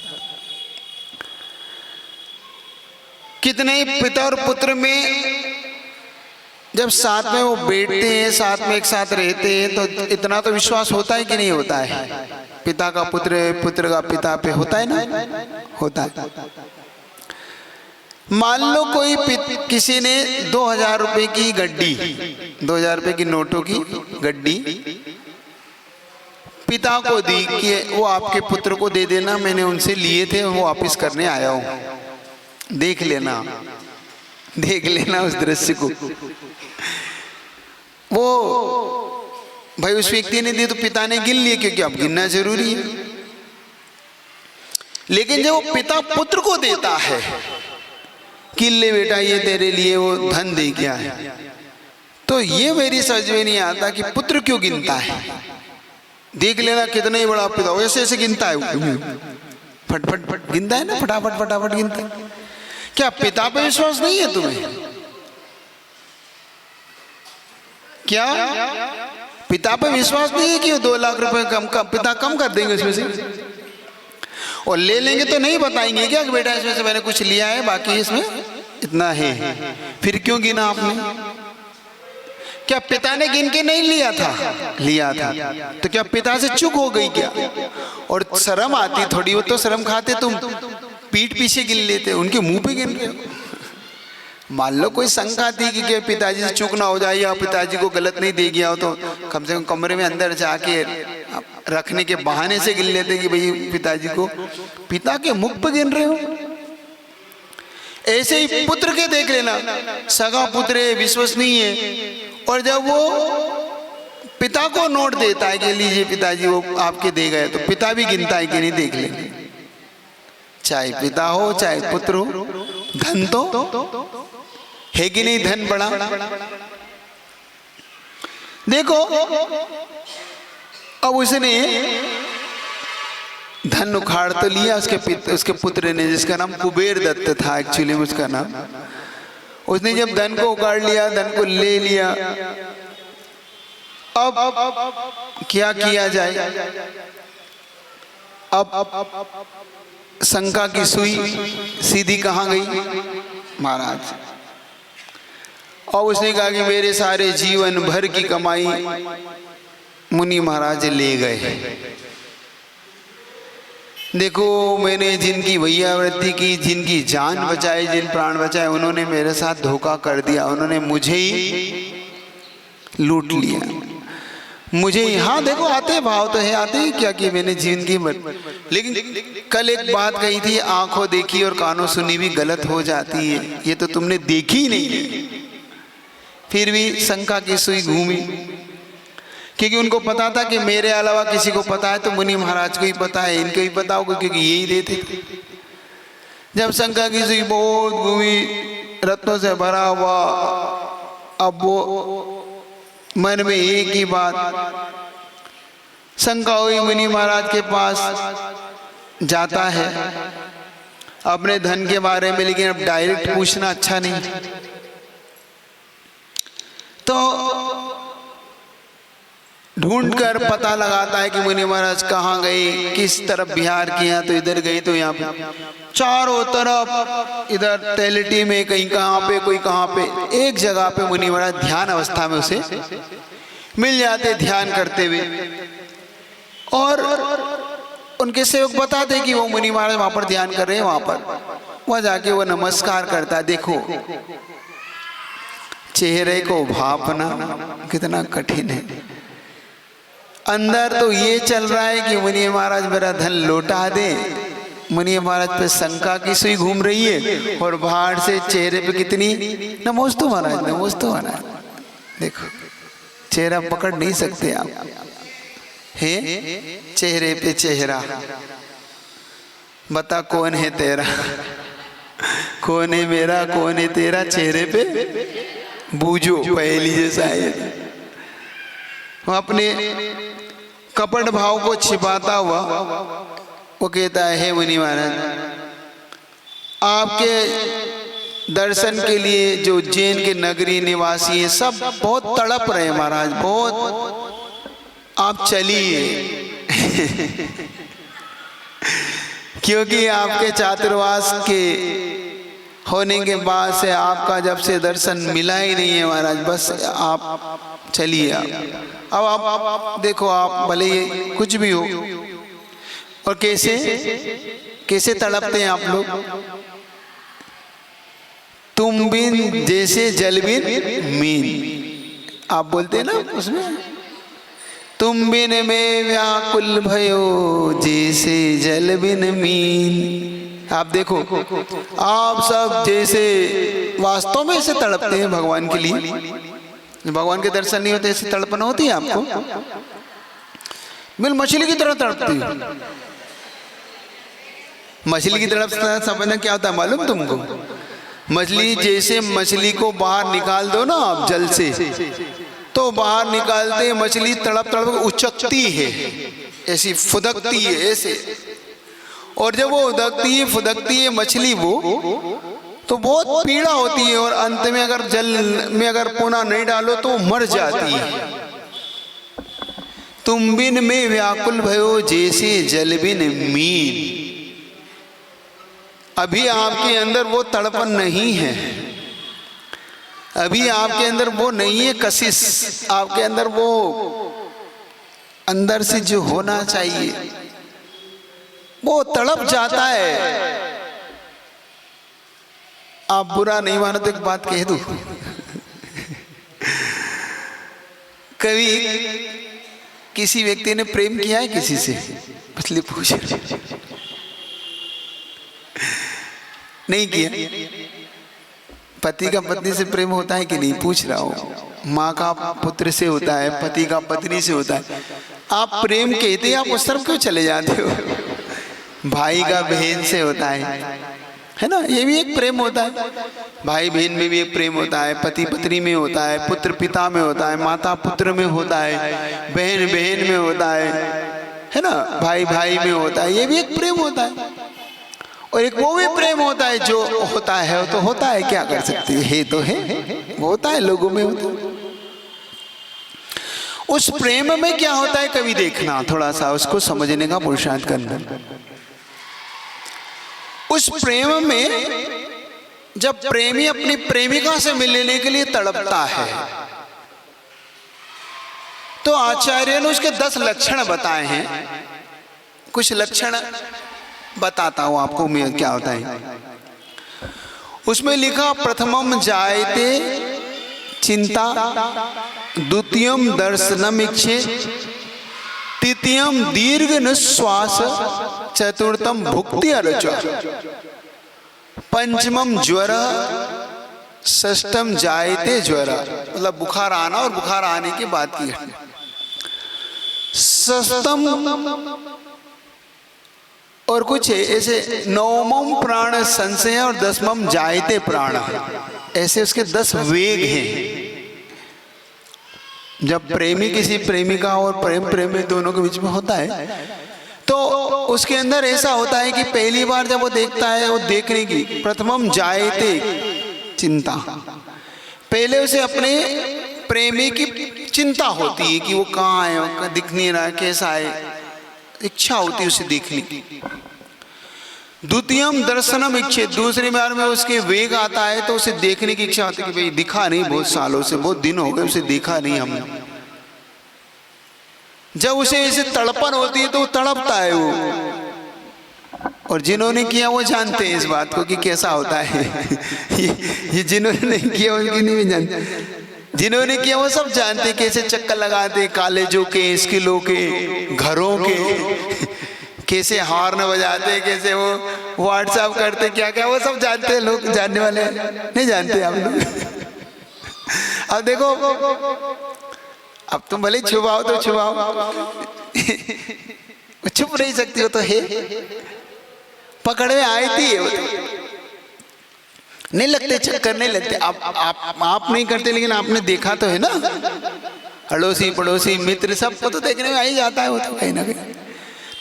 [SPEAKER 1] कितने ही पिता और पुत्र में जब साथ में वो बैठते हैं, साथ में एक साथ रहते हैं, तो इतना तो विश्वास होता है कि नहीं होता है? पिता का पुत्र, पुत्र का पिता पे होता है ना, होता है। मान लो कोई किसी ने 2000 रुपए की गड्डी, 2000 रुपए की नोटों की गड्डी पिता को दी कि वो आपके पुत्र को दे देना, मैंने उनसे लिए थे, वो वापस करने आया हूं, देख लेना, देख लेना उस दृश्य को। वो भाई उस व्यक्ति ने दी तो पिता ने गिन लिए, क्योंकि अब गिनना जरूरी है। लेकिन जब वो पिता पुत्र को देता है कि ले बेटा ये तेरे लिए वो धन दे गया है, तो ये मेरी समझ में नहीं आता कि पुत्र क्यों गिनता है। देख लेना कितना ही बड़ा पिता, ऐसे ऐसे गिनता है, फट फट फट गिनता है ना, फटाफट फटाफट गिनता है। क्या पिता पे विश्वास नहीं है तुम्हें? क्या पिता पे विश्वास नहीं है कि 2 लाख रुपए कम पिता कम कर देंगे उसमें से? और ले लेंगे तो नहीं बताएंगे क्या कि बेटा इसमें से मैंने कुछ लिया है, बाकी इसमें इतना है। फिर क्यों गिना आपने? क्या पिता ने गिन के नहीं लिया था? लिया था। तो क्या पिता से चूक हो गई क्या? और शर्म आती थोड़ी, वो तो शर्म खाते, तुम पीठ पीछे गिन लेते, उनके मुंह पे गिन रहे हो। मान लो कोई शंका थी कि पिताजी से चूक ना हो जाए या पिताजी को गलत नहीं दे गया हो, तो कम से कम कमरे में अंदर जाके रखने के बहाने से गिन लेते कि भाई पिताजी को, पिता के मुख पे गिन रहे हो। ऐसे ही पुत्र के देख लेना, सगा पुत्र है, विश्वसनीय है, और जब वो पिता को नोट देता है कि लीजिए पिताजी वो आपके दे गए, तो पिता भी गिनता है कि नहीं, देख लेंगे। चाहे पिता हो चाहे पुत्र हो, धन तो है कि नहीं, धन बड़ा। देखो अब उसने धन उखाड़ तो लिया उसके पुत्र ने, जिसका नाम कुबेर दत्त था एक्चुअली में उसका नाम। उसने जब धन को उखाड़ लिया, धन को ले लिया, अब क्या किया जाए? अब शंका की सुई सीधी कहाँ गई महाराज? और उसने कहा कि मेरे सारे जीवन भर की कमाई मुनि महाराज ले गए। देखो मैंने जिनकी भैयावृत्ति की, जिनकी जान बचाई, जिन प्राण बचाए, उन्होंने मेरे साथ धोखा कर दिया, उन्होंने मुझे ही लूट लिया, मुझे ही। हाँ देखो आते भाव तो है, आते ही क्या कि मैंने जीवन की, लेकिन कल एक बात कही थी, आंखों देखी और कानों सुनी भी गलत हो जाती है, ये तो तुमने देखी ही नहीं। फिर भी शंका की सुई घूमी, क्योंकि उनको पता था कि मेरे अलावा किसी को पता है तो मुनि महाराज को ही पता है, इनको ही पता होगा क्योंकि यही देते थे। जब शंका की सुई बहुत घूमी, रत्नों से भरा हुआ, अब वो मन में एक ही बात शंका हुई, मुनि महाराज के पास जाता है अपने धन के बारे में, लेकिन अब डायरेक्ट पूछना अच्छा नहीं, तो ढूंढ कर पता लगाता है कि मुनि महाराज कहाँ गए, किस तरफ बिहार किया, तो इधर गए, तो यहाँ पे चारों तरफ, इधर तैलटी में कहीं कहाँ पे, कोई कहाँ पे, एक जगह पे मुनि महाराज ध्यान अवस्था में उसे मिल जाते ध्यान करते हुए। और उनके सेवक बताते कि वो मुनि महाराज वहां पर ध्यान कर रहे हैं, वहां जाके वो नमस्कार करता है। देखो चेहरे को भापना कितना कठिन है। अंदर तो ये चल रहा है कि मुनि महाराज मेरा धन लौटा दे, मुनि महाराज पे शंका की सुई घूम रही है, और बाहर से चेहरे पे कितनी नमोस्तु महाराज, नमोस्तु महाराज। देखो चेहरा पकड़ नहीं सकते आप, है चेहरे पे चेहरा, बता कौन है तेरा, कौन है मेरा, कौन है तेरा, चेहरे पे बूझो पहली जैसा है। वो अपने कपट भाव को छिपाता हुआ वो कहता है, हे मुनि महाराज, आपके दर्शन के लिए जो उज्जैन के नगरी निवासी हैं सब बहुत तड़प रहे हैं महाराज, बहुत, आप चलिए क्योंकि आपके चातुर्मास के होने के बाद से आपका जब से दर्शन मिला ही नहीं है महाराज, बस आप चलिए। अब आप देखो, आप भले ये कुछ भी हो, और कैसे तड़पते हैं आप लोग, तुम बिन जैसे जल बिन मीन, आप बोलते हैं ना उसमें, तुम बिन में व्याकुल भयो जैसे जल बिन मीन। आप देखो आप सब जैसे वास्तव में ऐसे तड़पते हैं भगवान के लिए, भगवान के दर्शन नहीं होते ऐसी तड़पन होती है आपको? बिल्कुल मछली की तरह तड़पती हूँ। मछली की तरह समझना क्या होता है मालूम तुमको? मछली जैसे मछली को बाहर निकाल दो ना आप जल से, तो बाहर निकालते मछली तड़प तड़प उचकती है, ऐसी फुदकती है ऐसे। और जब वो उदकती है फुदकती है मछली वो, तो बहुत पीड़ा होती है और अंत में अगर जल में अगर पुनः नहीं डालो तो मर जाती है। तुम बिन में व्याकुल भयो जैसे जल बिन मीन। अभी आपके अंदर वो तड़पन नहीं है, अभी आपके अंदर वो नहीं है कशिश, आपके अंदर वो अंदर से जो होना चाहिए वो तड़प जाता है। आप बुरा नहीं मानो तो एक बात कह दूं, कभी किसी व्यक्ति ने प्रेम किया है किसी से? मछली पूछ नहीं किया। पति का पत्नी से प्रेम होता है कि नहीं पूछ रहा हूं। माँ का पुत्र से होता है, पति का पत्नी से होता है। आप प्रेम कहते हैं, आप उस तरफ क्यों चले जाते हो? भाई का बहन से होता है ना, ये भी एक प्रेम होता है। भाई बहन में भी एक प्रेम होता है, पति पत्नी में होता है, पुत्र पिता में होता है, माता पुत्र में होता है, बहन बहन में होता है ना, भाई भाई में होता है। ये भी एक प्रेम होता है। और एक वो भी प्रेम होता है जो होता है, वो तो होता है, क्या कर सकते हैं, तो है, वो होता है, लोगों में होता है। उस प्रेम में क्या होता है कभी देखना, थोड़ा सा उसको समझने का पुरुषार्थ करना। उस प्रेम में जब प्रेमी अपनी प्रेमिका से मिलने के लिए तड़पता है, तो आचार्य ने उसके 10 लक्षण बताए हैं। कुछ लक्षण बताता हूं आपको मैं क्या होता है। उसमें लिखा, प्रथमम जायते चिंता, द्वितीयम दर्शनम इच्छे, तृतीयम दीर्घ निश्वास, चतुर्थम भुक्ति अर्चा, पंचमम ज्वर, षष्ठम जायते ज्वर। मतलब बुखार आना और बुखार आने की बात की है। सप्तम और कुछ ऐसे, नवमम प्राण संशय और 10मम जायते प्राण, ऐसे उसके 10 वेग हैं। जब प्रेमी किसी प्रेमिका और प्रेम प्रेमी दोनों के बीच में होता है, तो उसके अंदर ऐसा होता है कि पहली बार जब वो देखता है, वो देखने की, प्रथमम जायते चिंता, पहले उसे अपने प्रेमी की चिंता होती है कि वो कहाँ है, वो दिख नहीं रहा है, कैसा है, इच्छा होती है उसे देखने की। द्वितीयम दर्शनम इच्छे, दूसरी बार में उसके वेग आता है तो उसे देखने की इच्छा होती है कि भाई दिखा नहीं, बहुत सालों से, बहुत दिन हो गए उसे देखा नहीं हमने। जब उसे ऐसे तड़पन होती है तो वो तड़पता है वो। और जिन्होंने किया वो जानते हैं इस बात को कि कैसा होता है। ये जिन्होंने नहीं किया उनकी नहीं जानते, जिन्होंने किया वो सब जानते कैसे चक्कर लगाते कॉलेजों के, स्कूलों के, घरों के, कैसे हॉर्न बजाते, कैसे वो व्हाट्सएप करते, क्या क्या वो सब जानते हैं लोग। जानने वाले नहीं जानते आप लोग। अब देखो, अब तुम भले छुपाओ तो छुपाओ, छुप नहीं सकती हो तो है, पकड़ में आई थी वो तो नहीं लगते, चक्कर नहीं लगते। आप नहीं करते, लेकिन आपने देखा तो है ना, अड़ोसी पड़ोसी मित्र सबको तो देखने में आ ही जाता है वो तो कहीं ना कहीं।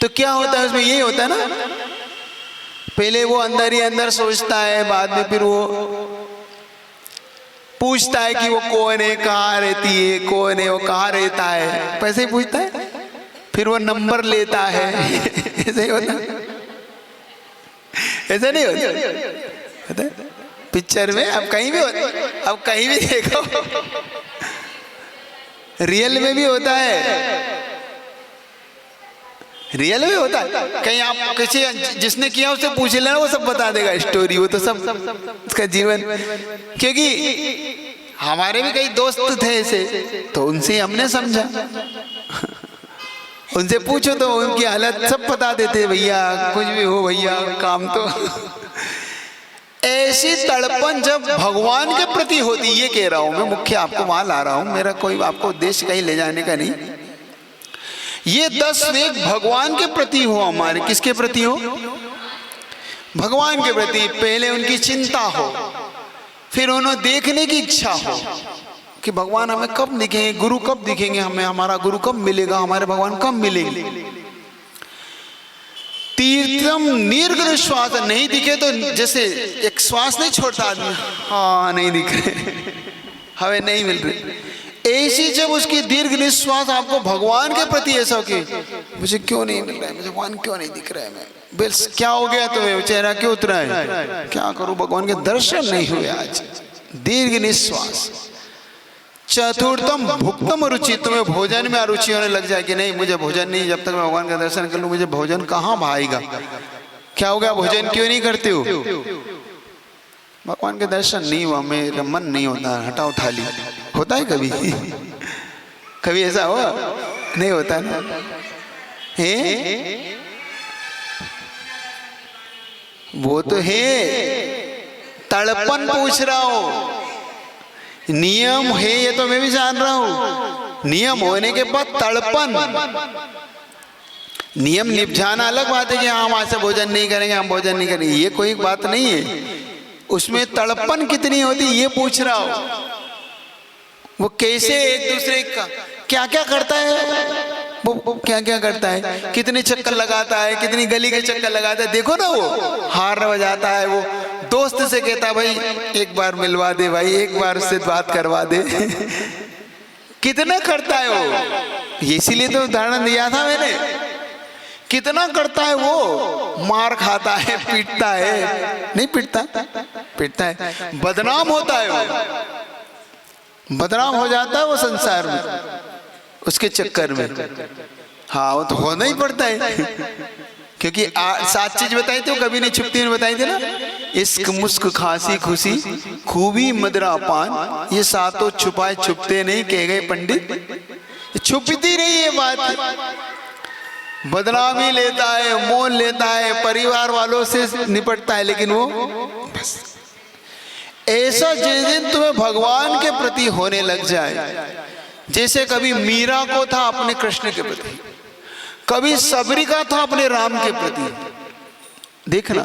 [SPEAKER 1] तो क्या होता है उसमें, ये होता है ना, पहले वो अंदर ही अंदर सोचता है, बाद में फिर वो पूछता है कि वो कौन है, कहाँ रहती है, कौन है, वो कहाँ रहता है, पैसे ही पूछता है, फिर वो नंबर लेता है। ऐसे ही होता है, ऐसा नहीं होता है पिक्चर में। अब कहीं भी होता, अब कहीं भी देखो, रियल में भी होता है, रियल में होता है। कहीं आप किसी जिसने किया उससे पूछ लेना, वो सब बता देगा स्टोरी, वो तो सब उसका जीवन। क्योंकि हमारे भी कई दोस्त थे ऐसे, तो उनसे हमने समझा, उनसे पूछो तो उनकी हालत सब बता देते, भैया कुछ भी हो भैया, काम तो ऐसी तड़पन जब भगवान के प्रति होती, ये कह रहा हूं मैं, मुख्य आपको वहां ला रहा हूं, मेरा कोई आपको उद्देश्य कहीं ले जाने का नहीं। ये 10 वेग भगवान के प्रति हो, हमारे किसके प्रति हो? भगवान के प्रति। पहले उनकी चिंता हो, फिर उन्हें देखने की इच्छा हो कि भगवान हमें कब दिखेंगे, गुरु कब दिखेंगे, हमें हमारा गुरु कब मिलेगा, हमारे भगवान कब मिलेंगे। तीर्थम निर्गुण श्वास, नहीं दिखे तो जैसे एक श्वास नहीं छोड़ता आदमी, हाँ नहीं दिख रहे, हमें नहीं मिल रही, ऐसी जब उसकी दीर्घ निश्वास आपको भगवान के प्रति ऐसा हो कि मुझे क्यों नहीं मिल रहा है, मुझे भगवान क्यों नहीं दिख रहा है, मैं बस क्या हो गया तुम्हें, चेहरा क्यों उतरा है, क्या करूं, भगवान के दर्शन नहीं हुए आज। दीर्घ निश्वास। चतुर्थम भुक्तम रुचि, तुम्हें भोजन में अरुचि होने लग जाए कि नहीं मुझे भोजन नहीं, जब तक मैं भगवान का दर्शन कर लूं मुझे भोजन कहाँ भाएगा। क्या हो गया, भोजन क्यों नहीं करते हो, भगवान के दर्शन नहीं हुआ, मेरा मन नहीं होता, हटाओ थाली। होता है कभी कभी ऐसा हुआ? नहीं होता ना। है वो तो है, तड़पन पूछ रहा हूं। नियम है ये तो मैं भी जान रहा हूं, नियम होने के बाद तड़पन, नियम निभाना अलग बात है कि हम आज से भोजन नहीं करेंगे, हम भोजन नहीं करेंगे, ये कोई बात नहीं है। उसमें तड़पन कितनी होती ये पूछ रहा हूं। वो कैसे एक दूसरे का क्या क्या करता है, वो क्या क्या करता है, कितने चक्कर लगाता है, कितनी गली के चक्कर लगाता है, देखो ना, वो हार बजाता है, वो दोस्त से कहता है भाई एक बार मिलवा दे, भाई एक बार उससे बात करवा दे कितना करता है वो, इसीलिए तो उदाहरण दिया था मैंने, कितना करता है वो। मार खाता है, पीटता है, नहीं पीटता, पीटता है, बदनाम होता है वो, बदनाम हो जाता है वो संसार में उसके चक्कर में। हाँ वो तो होना ही पड़ता है क्योंकि 7 चीज बताई थी, कभी नहीं छुपती, बताई थी ना, इश्क मुस्क खांसी खुशी खूबी मदरा पान, ये 7 छुपाए छुपते नहीं, कह गए पंडित, छुपती नहीं ये बात। बदनामी लेता है, मोल लेता है, परिवार वालों से निपटता है, लेकिन वो बस ऐसा जिस दिन तुम्हें भगवान के प्रति होने लग जाए, जैसे कभी मीरा को था अपने कृष्ण के प्रति, कभी सबरी का था अपने राम के प्रति। देखना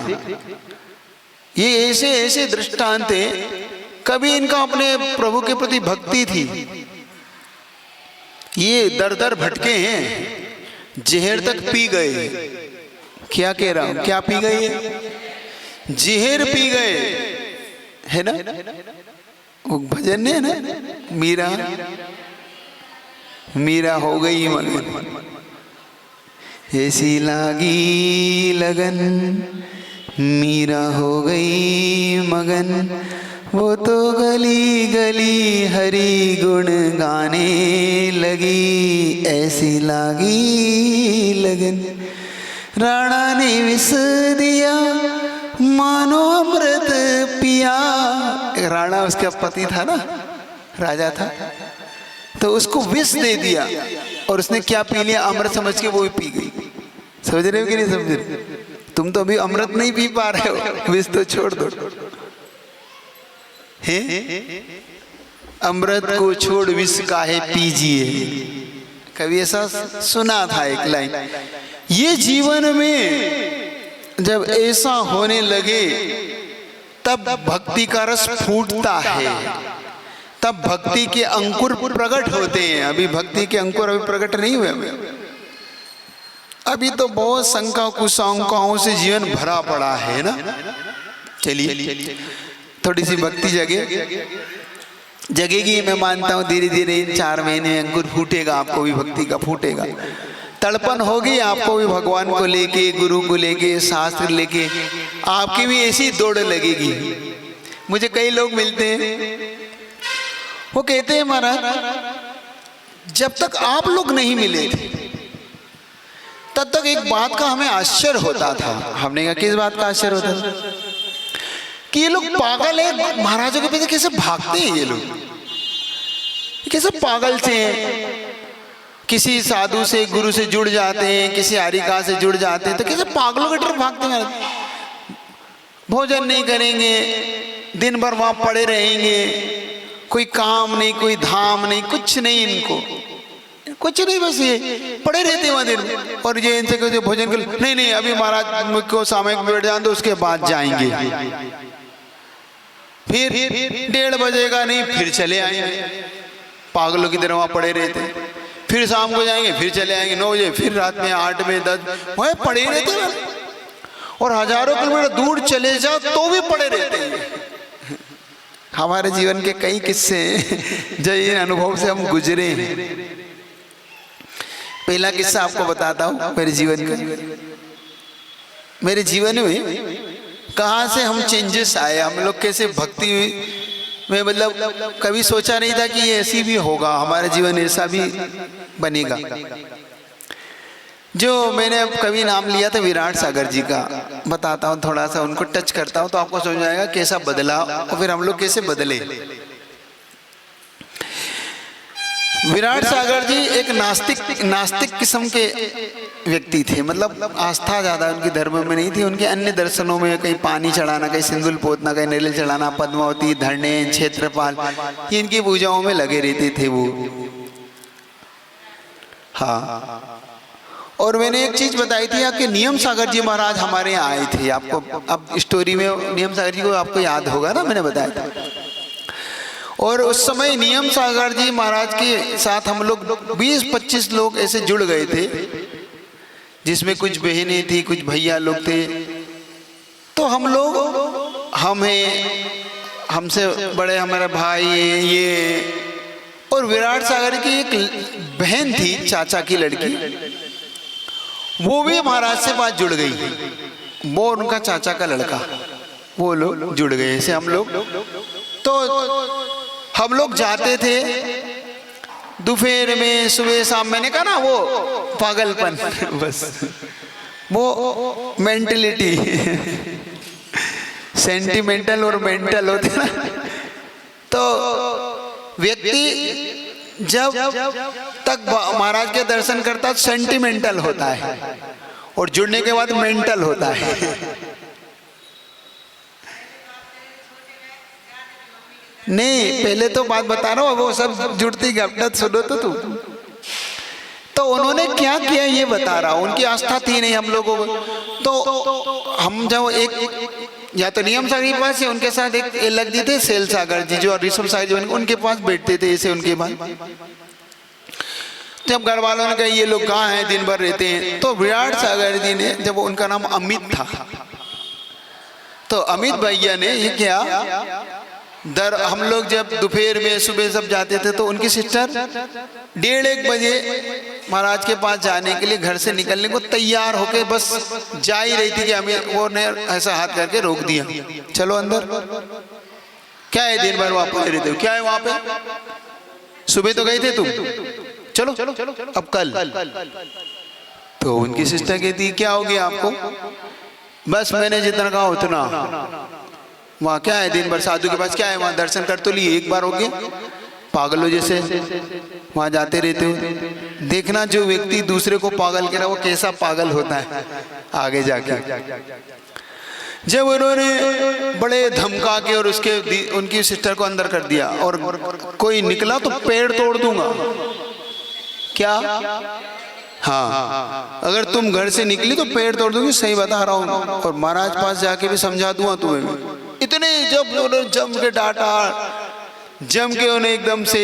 [SPEAKER 1] ये ऐसे ऐसे दृष्टांत हैं, कभी इनका अपने प्रभु के प्रति भक्ति थी, ये दर दर भटके हैं, जहर तक पी गए। क्या कह रहा हूं, क्या पी गए, जहर पी गए, है ना, वो भजन है ना, मीरा मीरा हो गई मगन, ऐसी लागी लगन, मीरा हो गई मगन, वो तो गली गली हरि गुण गाने लगी, ऐसी लागी लगन। राणा ने विष दिया मानो अमृत पिया, राणा उसका पति था ना, राजा था, तो उसको विष दे दिया और उसने क्या पी लिया, अमृत समझ के वो भी पी गई। समझ रहे हो कि नहीं समझ रहे? तुम तो अभी अमृत नहीं पी पा रहे हो, विष तो छोड़ दो। है अमृत को छोड़ विष काहे पीजिए, कभी ऐसा सुना था एक लाइन। ये जीवन में जब ऐसा होने लगे तब भक्ति का रस फूटता है, तब भक्ति के अंकुर प्रकट होते हैं। अभी भक्ति के अंकुर अभी प्रकट नहीं हुए, अभी तो बहुत शंका कुशंकाओं से जीवन भरा पड़ा है ना। चलिए थोड़ी सी भक्ति जगेगी, मैं मानता हूँ धीरे धीरे इन 4 महीने अंकुर फूटेगा, आपको भी भक्ति का फूटेगा, तड़पन होगी आपको भी भगवान को लेके, गुरु को लेके, शास्त्र लेके, आपकी भी ऐसी दौड़ लगेगी। मुझे कई लोग मिलते हैं, वो कहते हैं महाराज जब तक आप लोग नहीं मिले थे तब तक एक बात का हमें आश्चर्य होता था। हमने कहा किस बात का आश्चर्य होता था? कि ये लोग पागल है, महाराजों के पीछे कैसे भागते हैं ये लोग, कैसे पागल से हैं, किसी साधु से गुरु से जुड़ जाते हैं, किसी हरिका से जुड़ जाते हैं, तो कैसे पागलों के तरफ भागते हैं। भोजन नहीं करेंगे, दिन भर वहां पड़े रहेंगे, कोई काम नहीं, कोई धाम नहीं, कुछ नहीं, इनको कुछ नहीं, बस ये पड़े रहते वहां दिन भर। और ये इनसे कहते भोजन कर, नहीं नहीं अभी महाराज को सामयिक में बैठ जान दो, उसके बाद जाएंगे। फिर 1:30 बजेगा नहीं, फिर चले आएंगे, पागलों की तरह वहां पड़े रहते। फिर शाम को जाएंगे, फिर चले आएंगे 9 बजे, फिर रात में 8 बजे 10 वह पड़े रहते हैं। और हजारों किलोमीटर दूर चले जाओ तो भी पड़े रहते हैं। हमारे जीवन के कई किस्से हैं जो इन अनुभव से हम गुजरे हैं। पहला किस्सा आपको बताता हूँ मेरे जीवन का। मेरे जीवन में कहाँ से हम चेंजेस आए, हम लोग कैसे भक्ति में, मतलब कभी सोचा नहीं था कि ये ऐसी भी होगा, हमारा जीवन ऐसा भी बनेगा। जो मैंने कभी नाम लिया था विराट सागर जी का, बताता हूँ, थोड़ा सा उनको टच करता हूँ तो आपको समझ आएगा कैसा बदला और फिर हम लोग कैसे बदले। विराट सागर जी एक नास्तिक किस्म के व्यक्ति थे, मतलब आस्था ज़्यादा उनकी धर्म में नहीं थी। उनके अन्य दर्शनों में कहीं पानी चढ़ाना, कहीं सिंदूर पोतना, कहीं नारियल चढ़ाना, पद्मावती, धरने, क्षेत्रपाल, ये इनकी पूजाओं में लगे रहते थे वो। हाँ, और मैंने एक चीज़ बताई थी आपके, नियम सागर जी महाराज हमारे यहाँ आए थे। आपको अब स्टोरी में नियम सागर जी को आपको याद होगा ना, मैंने बताया था। और उस समय नियम सागर जी महाराज के साथ हम लोग 20-25 लोग ऐसे जुड़ गए थे, जिसमें कुछ बहनें थी, कुछ भैया लोग थे। तो हम लोग, हम हैं, हमसे बड़े हमारे भाई हैं ये, और विराट सागर की एक बहन थी, चाचा की लड़की, वो भी महाराज से बात जुड़ गई। वो उनका चाचा का लड़का, वो लोग जुड़ गए ऐसे हम लोग। तो हम लोग जाते थे दोपहर में, सुबह शाम। मैंने कहा ना वो पागलपन, बस वो मेंटलिटी, सेंटिमेंटल और मेंटल होते ना। तो व्यक्ति जब तक महाराज के दर्शन करता तो सेंटिमेंटल होता है, और जुड़ने के बाद मेंटल होता है। नहीं, पहले तो बात बता रहा हूँ, वो सब जुड़ती घटना सुनो तो तुम। तो उन्होंने क्या किया ये बता रहा हूँ। उनकी आस्था थी नहीं हम लोगों को। तो हम जब एक, या तो नियम सागर के पास, या उनके साथ एक लग जी थे सेल सागर जी, जो ऋषभ सागर जी, उनके पास बैठते थे ऐसे उनके पास। जब घर वालों ने कहा ये लोग कहाँ हैं, दिन भर रहते हैं, तो विराट सागर जी ने, जब उनका नाम अमित था, तो अमित भैया ने ये क्या, हम लोग जब दोपहर में सुबह सब जाते थे, तो उनकी सिस्टर 1:30 बजे महाराज के पास जाने के लिए घर से निकलने को तैयार होके बस जा ही रही थी कि हमें वो ने ऐसा हाथ करके रोक दिया, चलो अंदर। क्या है दिन भर वहां पर रहते हो, क्या है वहां पे, सुबह तो गए थे तुम, चलो अब कल। तो उनकी सिस्टर कहती क्या हो गया आपको, बस मैंने जितना कहा उतना। वहाँ क्या है दिन भर साधु के पास, क्या है वहाँ दर्शन कर तो लिए, एक बार हो गया, पागलों जैसे वहाँ जाते रहते हो। देखना जो व्यक्ति दूसरे को पागल करा वो कैसा पागल होता है आगे जाके। जब उन्होंने बड़े धमका के और उनकी सिस्टर को अंदर कर दिया, और कोई निकला तो पेड़ तोड़ दूंगा, क्या, हाँ अगर तुम घर से निकली तो पेड़ तोड़ दूंगी, सही बता रहा हूँ, और महाराज पास जाके भी समझा दूंगा तुम्हें। इतने जब उन्होंने जम के डांटा, जम के उन्हें एकदम से,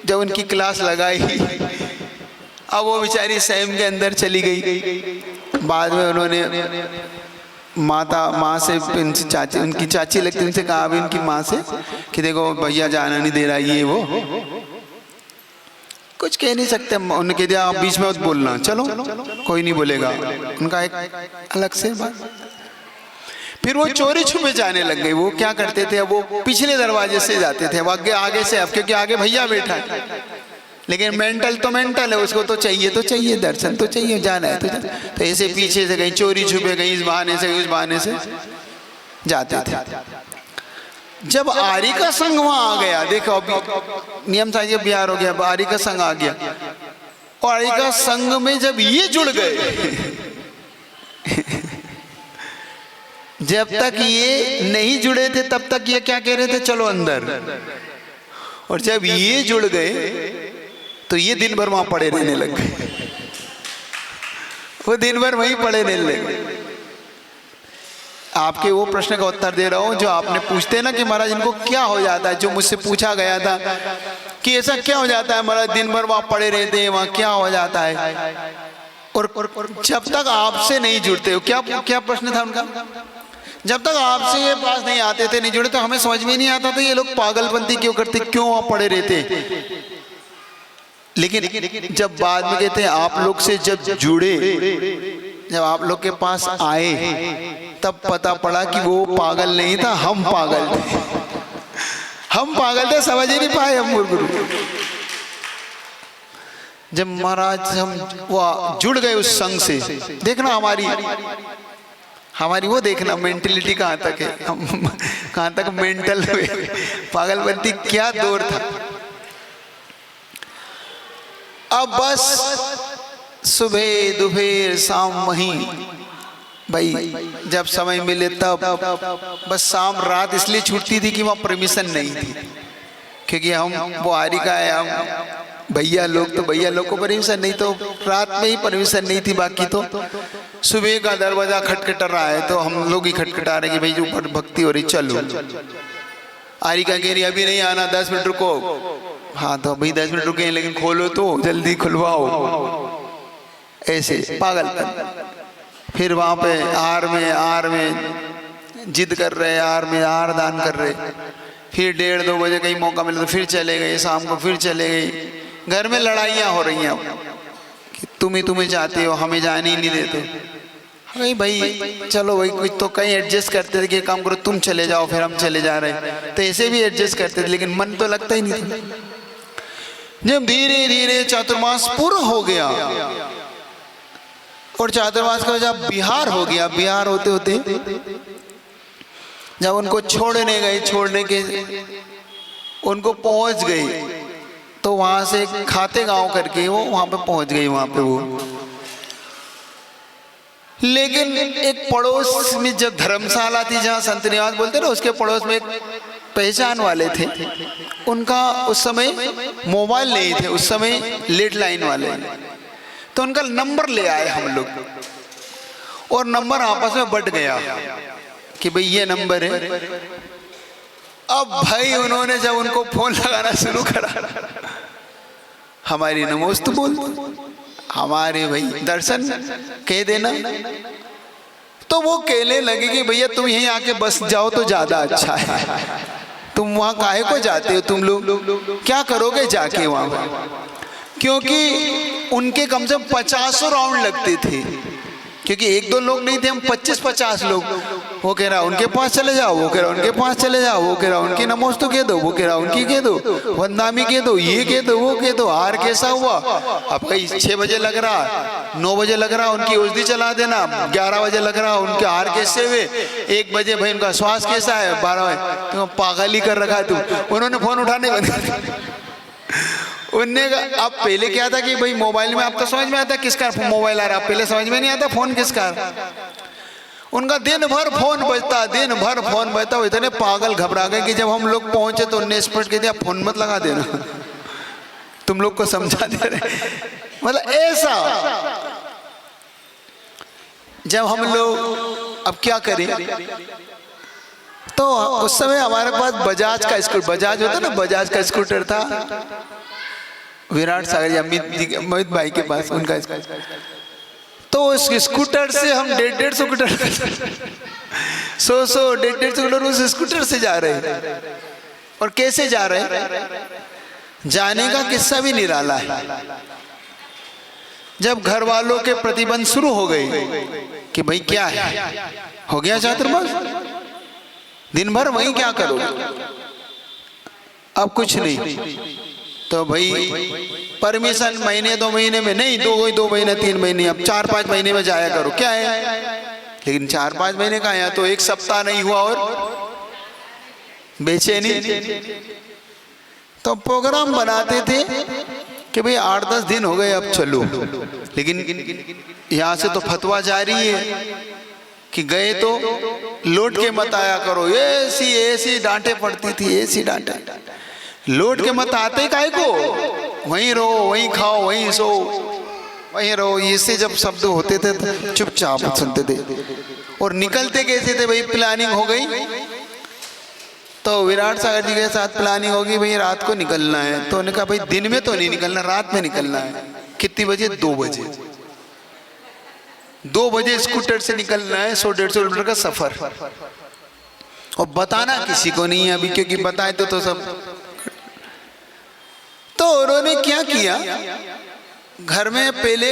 [SPEAKER 1] जब उनकी क्लास लगाई, अब वो बेचारी सैम के अंदर चली गई। बाद में उन्होंने माँ से, चाची, उनकी चाची लगती, उनसे कहा अभी उनकी माँ से कि देखो भैया जाना नहीं दे रहा, ये वो कुछ कह नहीं सकते। उन्होंने कह दिया आप बीच में मत बोलना, चलो कोई नहीं बोलेगा, उनका एक अलग से बात। फिर वो चोरी छुपे जाने लग गए। वो क्या करते थे, वो पिछले दरवाजे से जाते थे, वो आगे से, अब क्योंकि आगे भैया बैठा है, लेकिन मेंटल तो मेंटल है, उसको तो चाहिए दर्शन तो चाहिए, जाना है तो ऐसे पीछे से कहीं चोरी छुपे, कहीं इस बहाने से उस बहाने से जाते थे। जब आरी का संघ वहां आ गया, देखो अभी नियम साहब बिहार हो गया, आरी का संघ आ गया, और आरी का संघ में जब ये जुड़ गए जब तक ये नहीं जुड़े थे तब तक ये क्या कह रहे थे, चलो अंदर। और जब ये जुड़ गए तो ये दिन भर वहां पड़े रहने लग गए, वो दिन भर वहीं पड़े रहने लगे। आपके वो प्रश्न का उत्तर दे रहा हूं जो आपने पूछते ना कि महाराज इनको क्या हो जाता है, जो मुझसे पूछा गया था कि ऐसा क्या हो जाता है महाराज, दिन भर वहां पड़े रहते हैं, वहां क्या हो जाता है। और जब तक आपसे नहीं जुड़ते हो, क्या प्रश्न था उनका, जब तक आपसे ये पास नहीं आते थे, नहीं जुड़े, तो हमें समझ में नहीं आता था ये लोग पागलपंती क्यों करते, क्यों वहां पड़े रहते। लेकिन जब बाद में कहते हैं आप लोग से जब जुड़े, जब आप लोग के पास आए, तब पता पड़ा कि वो पागल नहीं था, हम पागल थे। हम पागल थे, समझ ही नहीं पाए हम गुरु। जब महाराज हम वो जुड़ गए उस संघ से, देखना हमारी वो देखना मेंटेलिटी कहाँ तक है, हम कहाँ तक मेंटल पागलपंती क्या दौर था। अब बस सुबह दोपहर शाम वहीं भाई, जब समय मिले तब बस शाम रात इसलिए छूटती थी कि वहाँ परमिशन नहीं थी, क्योंकि हम वो आरी का है, हम भैया लोग, तो भैया लोग को परमिशन नहीं, तो रात में ही परमिशन नहीं थी। बाकी तो सुबह का दरवाजा खटखटा रहा है तो हम लोग ही खटखटा रहे कि भाई जो ऊपर भक्ति हो रही चलो। आरी का कह रही अभी नहीं आना, 10 मिनट रुको। हाँ तो भाई 10 मिनट रुके, लेकिन खोलो तो जल्दी खुलवाओ। ऐसे पागल। फिर वहाँ पे आर में जिद कर रहे, आर में आर दान कर रहे। फिर 1:30-2 बजे कहीं मौका मिला तो फिर चले गए, शाम को फिर चले गए। घर में लड़ाइयाँ हो रही हैं कि तुम्हें चाहते हो, हमें जाने ही नहीं देते। भाई चलो भाई कुछ तो कहीं एडजस्ट करते थे कि काम करो तुम चले जाओ, फिर हम चले जा रहे हैं, तो ऐसे भी एडजस्ट करते थे, लेकिन मन तो लगता ही नहीं था। जब धीरे धीरे चातुर्मास पूरा हो गया और चातुर्मास का जब बिहार हो गया, बिहार होते होते जब उनको छोड़ने गए, छोड़ने के उनको पहुंच गए, तो वहां से खाते गांव करके वो वहां पे पहुंच गई, वहां पे वो। लेकिन एक पड़ोस में जब धर्मशाला थी जहाँ संत निवास बोलते ना, उसके पड़ोस में एक पहचान वाले थे। उनका उस समय मोबाइल नहीं थे, उस समय लैंडलाइन वाले, तो उनका नंबर ले आए हम लोग, और नंबर आपस में बट गया कि भाई ये नंबर है। अब भाई उन्होंने जब उनको फोन लगाना शुरू करा, हमारी नमोस्तु बोल, हमारे भाई दर्शन कह देना, तो वो कहने लगे कि भैया तुम यहीं आके बस जाओ तो ज्यादा अच्छा है, तुम वहां काहे को जाते हो, तुम लोग क्या करोगे जाके वहां, क्योंकि उनके कम से कम 50 राउंड लगते थे, क्योंकि 1-2 लोग नहीं थे, हम 25-50 लोग। वो कह रहा उनके पास चले जाओ, वो कह रहा उनके पास चले जाओ, वो कह रहा उनकी नमोस्तु कह दो, वो कह रहा उनकी कह दो, वंदनामी कह दो, ये कह दो, वो कह दो। हार कैसा हुआ, अब कहीं 6 बजे लग रहा, 9 बजे लग रहा, उनकी औषधि चला देना, 11 बजे लग रहा, उनके हार कैसे हुए, 1 बजे भाई उनका श्वास कैसा है, 12 बजे, तुम पागल ही कर रखा तुम। उन्होंने फोन उठाने बंद कर दिया। उनने अब पहले क्या था कि भाई मोबाइल में आप तो समझ में आता किसका मोबाइल आ रहा, पहले समझ में नहीं आता फोन किसका। उनका दिन भर फोन बजता, दिन भर फोन बजता। वो इतने पागल घबरा गए कि जब हम लोग पहुंचे तो उनने स्पष्ट कह दिया फोन मत लगा देना, तुम लोग को समझा दे रहे। मतलब ऐसा जब हम लोग अब क्या करें, तो उस समय हमारे पास बजाज का स्कूटर, बजाज होता ना, बजाज का स्कूटर था, विराट सागर अमित भाई के पास उनका। तो उस स्कूटर से हम 150 स्कूटर 100-150 स्कूटर उस स्कूटर से जा रहे हैं। और कैसे जा रहे हैं, जाने का किस्सा भी निराला है। जब घर वालों के प्रतिबंध शुरू हो गए कि भाई क्या है, हो गया चातुर्मास, दिन भर वहीं क्या करोगे, अब कुछ नहीं, तो भाई परमिशन महीने 2 महीने में नहीं, 2 महीने 3 महीने, अब 4-5 महीने में जाया करो, क्या है। लेकिन 4-5 महीने का आया तो 1 सप्ताह नहीं हुआ और बेचैनी। तो प्रोग्राम बनाते थे कि भाई 8-10 दिन हो गए अब चलो, लेकिन यहाँ से तो फतवा जारी है कि गए तो लौट के मत आया करो, ऐसी ऐसी डांटे पड़ती थी, ऐसी डांटे। लौट के मत आते काहे को, वहीं रहो, वहीं खाओ, वहीं सो, वहीं रहो, इससे जब शब्द होते थे तो चुपचाप सुनते थे। और निकलते कैसे थे भाई, प्लानिंग हो गई तो विराट सागर जी के साथ प्लानिंग होगी, भाई रात को निकलना है, तो उन्होंने कहा भाई दिन में तो नहीं निकलना, रात में निकलना है। कितनी बजे, 2 बजे। 2 बजे स्कूटर से निकलना है, 100-150 किलोमीटर का सफर। और बताना किसी को नहीं है अभी, क्योंकि बताए तो सब। तो उन्होंने क्या किया, घर में पहले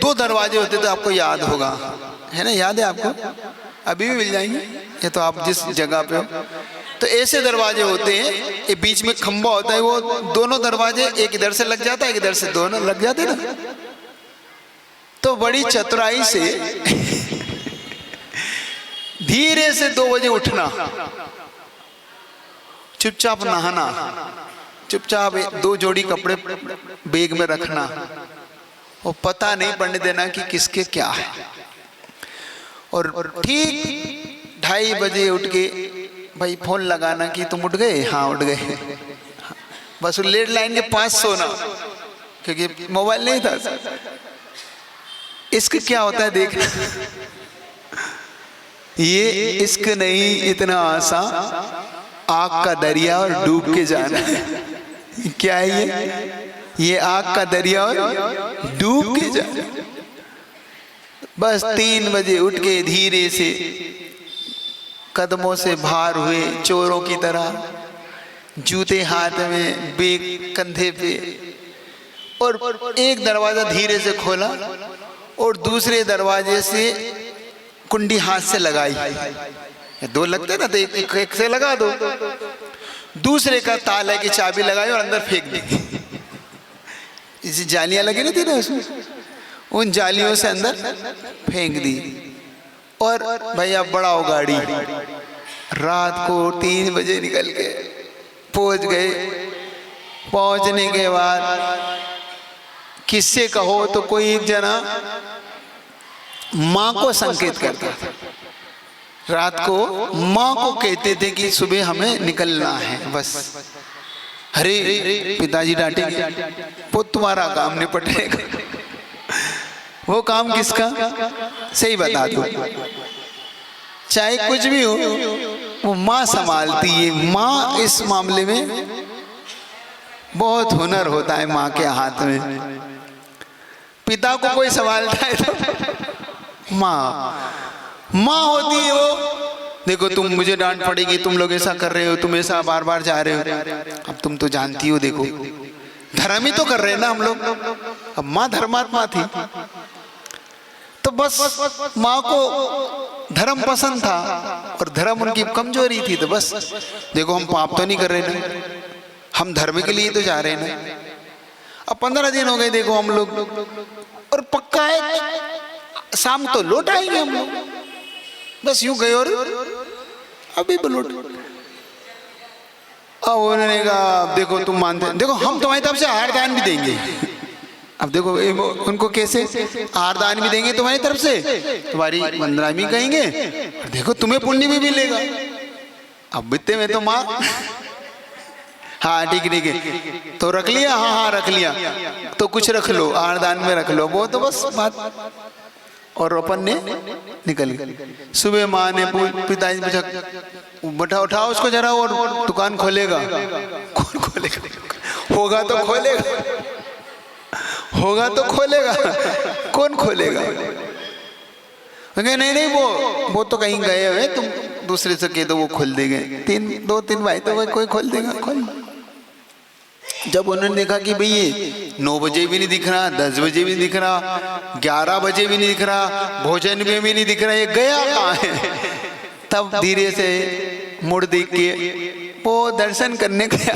[SPEAKER 1] 2 दरवाजे होते थे, आपको याद होगा, है ना, याद है आपको, अभी भी मिल जाएंगे ये तो आप जिस जगह पे हो। तो ऐसे दरवाजे होते हैं, ये बीच में खंबा होता है, वो दोनों दरवाजे, एक इधर से लग जाता है, एक इधर से, दोनों लग जाते ना। तो बड़ी चतुराई से धीरे से 2 बजे उठना, चुपचाप नहाना, चुपचाप 2 जोड़ी कपड़े बैग में रखना, और पता नहीं पड़ने देना कि किसके क्या है। और ठीक 2:30 बजे उठ के भाई फोन लगाना कि तुम उठ गए, हाँ उठ गए, बस लेट लाइन के पास सोना, क्योंकि मोबाइल नहीं था। इश्क क्या होता है देखना, ये इश्क नहीं इतना आसान, आग का दरिया और डूब के जाना। क्या है ये आग का दरिया और डूब के जाना। बस 3 बजे उठ के धीरे से कदमों से भार हुए चोरों की तरह, जूते हाथ में, बैग कंधे पे, और एक दरवाजा धीरे से खोला और दूसरे दरवाजे से कुंडी हाथ से लगाई। 2 लगते ना, तो एक से लगा दो, दूसरे का ताले की चाबी लगाई और अंदर फेंक दी। इसी जालियां लगी ना थी ना उसमें, उन जालियों से अंदर फेंक दी। और भैया बढ़ाओ गाड़ी, रात को 3 बजे निकल के पहुंच गए। पहुंचने के बाद किससे कहो तो कोई एक जना माँ को संकेत करता था, रात को माँ को कहते थे कि सुबह हमें निकलना है बस। अरे पिताजी डांटेंगे, वो तुम्हारा काम निपटेगा। वो काम किसका, सही बता दो, चाहे कुछ भी हो वो माँ संभालती है। माँ इस मामले में बहुत हुनर होता है माँ के हाथ में। पिता को कोई संभालता है तो माँ होती है वो। देखो तुम, मुझे डांट पड़ेगी, तुम लोग ऐसा कर रहे हो, तुम ऐसा बार बार जा रहे हो, अब तुम तो जानती हो, देखो धर्म ही तो कर रहे हैं ना हम लोग। अब माँ धर्मात्मा थी, तो बस माँ को धर्म पसंद था और धर्म उनकी कमजोरी थी। तो बस देखो हम पाप तो नहीं कर रहे ना, हम धर्म के लिए तो जा रहे हैं ना। अब 15 दिन हो गए देखो हम लोग, और पक्का है शाम तो लौट आएंगे हम लोग। बस यूं गए और अभी लौट। अब उन्होंने कहा देखो तुम मानते, देखो हम तुम्हारी तरफ से आहार दान भी देंगे। अब देखो उनको कैसे आहार दान भी देंगे तुम्हारी तरफ से, तुम्हारी वंदना भी कहेंगे, और देखो तुम्हें पुण्य भी मिलेगा। अब बित्ते में तो माँ, हाँ ठीक है तो रख लिया, हाँ रख लिया, तो कुछ रख लो आहार दान में रख लो, वो तो बस बात। और अपन ने निकल गए। सुबह माँ ने पिताजी पूछा, बैठा उठाओ उसको जरा, और दुकान खोलेगा। कौन खोलेगा, होगा तो खोलेगा, होगा तो खोलेगा, कौन खोलेगा। नहीं नहीं वो तो कहीं गए हुए, तुम दूसरे से कह दो वो खोल देंगे। 2-3 भाई तो भाई कोई खोल देगा, खोल। जब उन्होंने देखा कि भाई ये 9 बजे भी नहीं दिख रहा, 10 बजे भी नहीं दिख रहा, 11 बजे भी नहीं दिख रहा, भोजन में भी नहीं दिख रहा, ये गया कहाँ है, तब धीरे से मुड़ देख के वो दर्शन करने गया।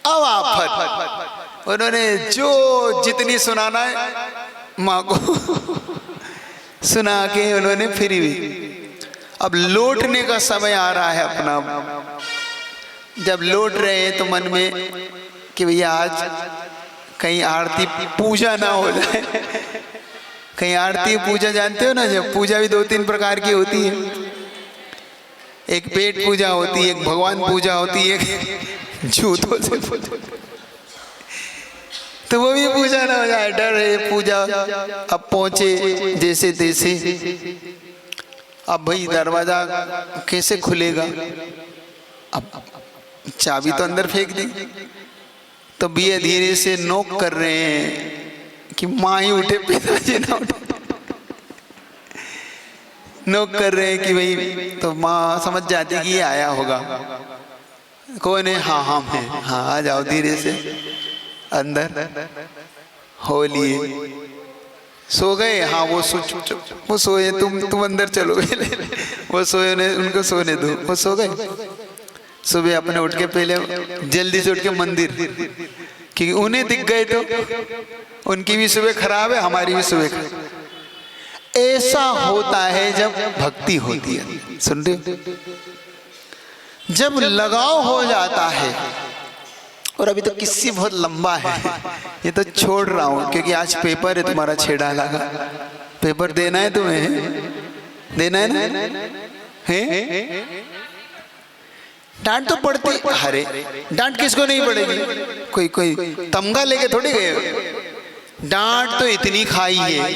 [SPEAKER 1] अब आफत, उन्होंने जो जितनी सुनाना है माँ को सुना के उन्होंने फिर भी। अब लौटने का समय आ रहा है अपना। जब लौट रहे हैं तो मन में कि भैया आज कहीं आरती पूजा ना हो जाए, कहीं आरती पूजा जानते हो ना, जब पूजा भी 2-3 प्रकार की होती है, एक पेट पूजा होती है, एक भगवान पूजा होती है, एक जूतों से तो वो भी पूजा ना हो जाए, डर है पूजा अब पहुंचे जैसे तैसे। अब भाई दरवाजा कैसे खुलेगा, अब चाबी तो अंदर फेंक दी, तो धीरे धीरे से नोक कर रहे हैं कि माँ ही उठे पिताजी ना उठे, नोक कर रहे हैं कि भाई, तो माँ समझ जाती कि ये आया होगा। कौन है? हाँ हम हैं, हाँ आ जाओ धीरे से अंदर हो लिए। सो गए? हाँ वो सोए, तुम अंदर चलो वो सोए, उनको सोने दो, वो सो गए। सुबह अपने उठ के पहले जल्दी से उठ के मंदिर, क्योंकि उन्हें दिख गए तो उनकी भी सुबह खराब है, हमारी भी सुबह खराब। ऐसा होता है जब भक्ति होती है। सुन रहे? जब लगाव हो जाता है, और अभी तो किस्सी बहुत लंबा है, ये तो छोड़ रहा हूं क्योंकि आज पेपर है तुम्हारा छेड़ा लगा। पेपर देना है तुम्हें, देना है ना? है डांट तो पड़ती, अरे डांट किसको नहीं पड़ेगी? कोई तमगा लेके थोड़ी गए। डांट तो इतनी खाई है,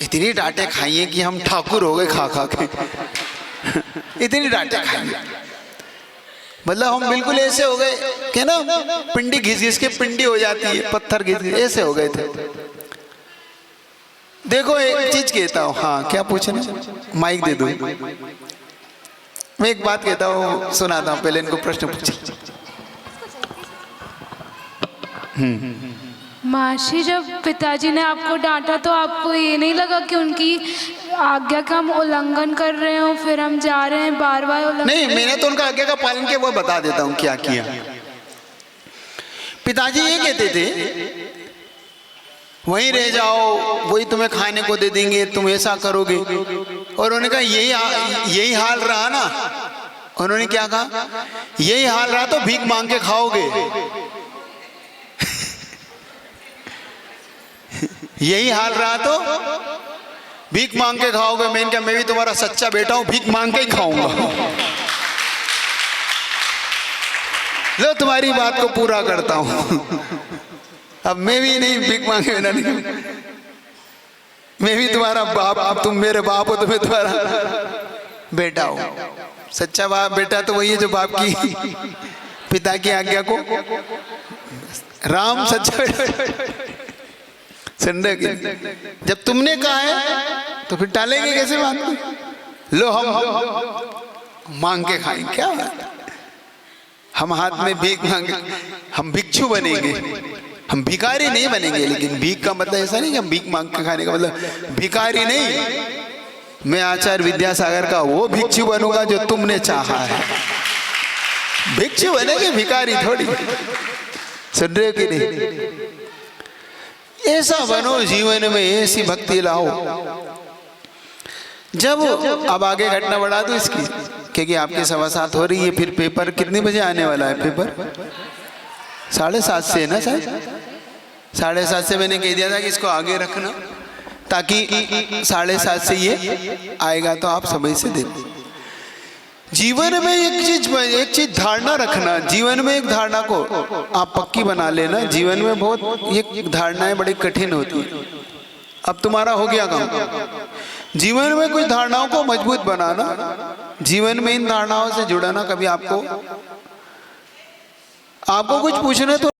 [SPEAKER 1] इतनी डांटें खाई है कि हम ठाकुर हो गए खा खा के इतनी डांटें खाई, मतलब हम बिल्कुल ऐसे हो गए कि ना पिंडी घिस घिस के पिंडी हो जाती है, पत्थर घिस घिस ऐसे हो गए थे। देखो एक चीज कहता हूँ, हाँ क्या पूछना? माइक दे दो। मैं एक बात कहता हूँ, सुनाता हूँ, पहले इनको प्रश्न पूछे।
[SPEAKER 2] मासी, जब पिताजी ने आपको डांटा तो आपको ये नहीं लगा कि उनकी आज्ञा का हम उल्लंघन कर रहे हो, फिर हम जा रहे हैं बार बार उल्लंघन?
[SPEAKER 1] नहीं, मैंने तो उनका आज्ञा का पालन किया, वो बता देता हूँ क्या किया। पिताजी ये कहते थे वहीं रह जाओ, वही तुम्हें खाने को दे देंगे, तुम ऐसा करोगे। और उन्होंने कहा यही हाल रहा ना। उन्होंने क्या कहा? यही हाल रहा तो भीख मांग के खाओगे यही हाल रहा तो भीख मांग के खाओगे। मैंने कहा मैं भी तुम्हारा सच्चा बेटा हूं, भीख मांग के ही खाऊंगा। लो तुम्हारी बात को पूरा करता हूं। अब मैं भी नहीं भीख मांगे बिना नहीं, मैं भी तुम्हारा बाप, अब तुम मेरे बाप हो तो मैं तुम्हारा बेटा हूं। सच्चा बाप बेटा तो वही है जो बाप की, पिता की आज्ञा को, राम सच्चा बेटा। संडे की जब तुमने कहा है तो फिर टालेंगे कैसे बात को? लो हम मांग के खाएंगे, क्या बात? हम हाथ में भीख मांगे, हम भिक्षु बनेंगे, हम भिखारी नहीं बनेंगे। लेकिन भीख का मतलब ऐसा नहीं कि हम भीख मांग के खाने का मतलब भिखारी नहीं। मैं आचार्य विद्यासागर का वो भिक्षु बनूंगा जो तुमने चाहा है। भिक्षु बनेंगे, भिखारी थोड़ी। सुन रहे हो कि नहीं? ऐसा बनो जीवन में, ऐसी भक्ति लाओ। जब अब आगे घटना बढ़ा दो इसकी, क्योंकि आपकी 7:15 हो रही है। फिर पेपर कितने बजे आने वाला है? पेपर 7:30 से ना शायद, 7:30 से मैंने कह दिया था कि इसको आगे रखना, ताकि 7:30 से ये आएगा तो आप समय से दे। जीवन में एक चीज धारणा रखना, जीवन में एक धारणा को आप पक्की बना लेना। जीवन में बहुत ये धारणाएं बड़ी कठिन होती है। अब तुम्हारा हो गया काम। जीवन में कुछ धारणाओं को मजबूत बनाना, जीवन में इन धारणाओं से जुड़ना। कभी आपको कुछ पूछना तो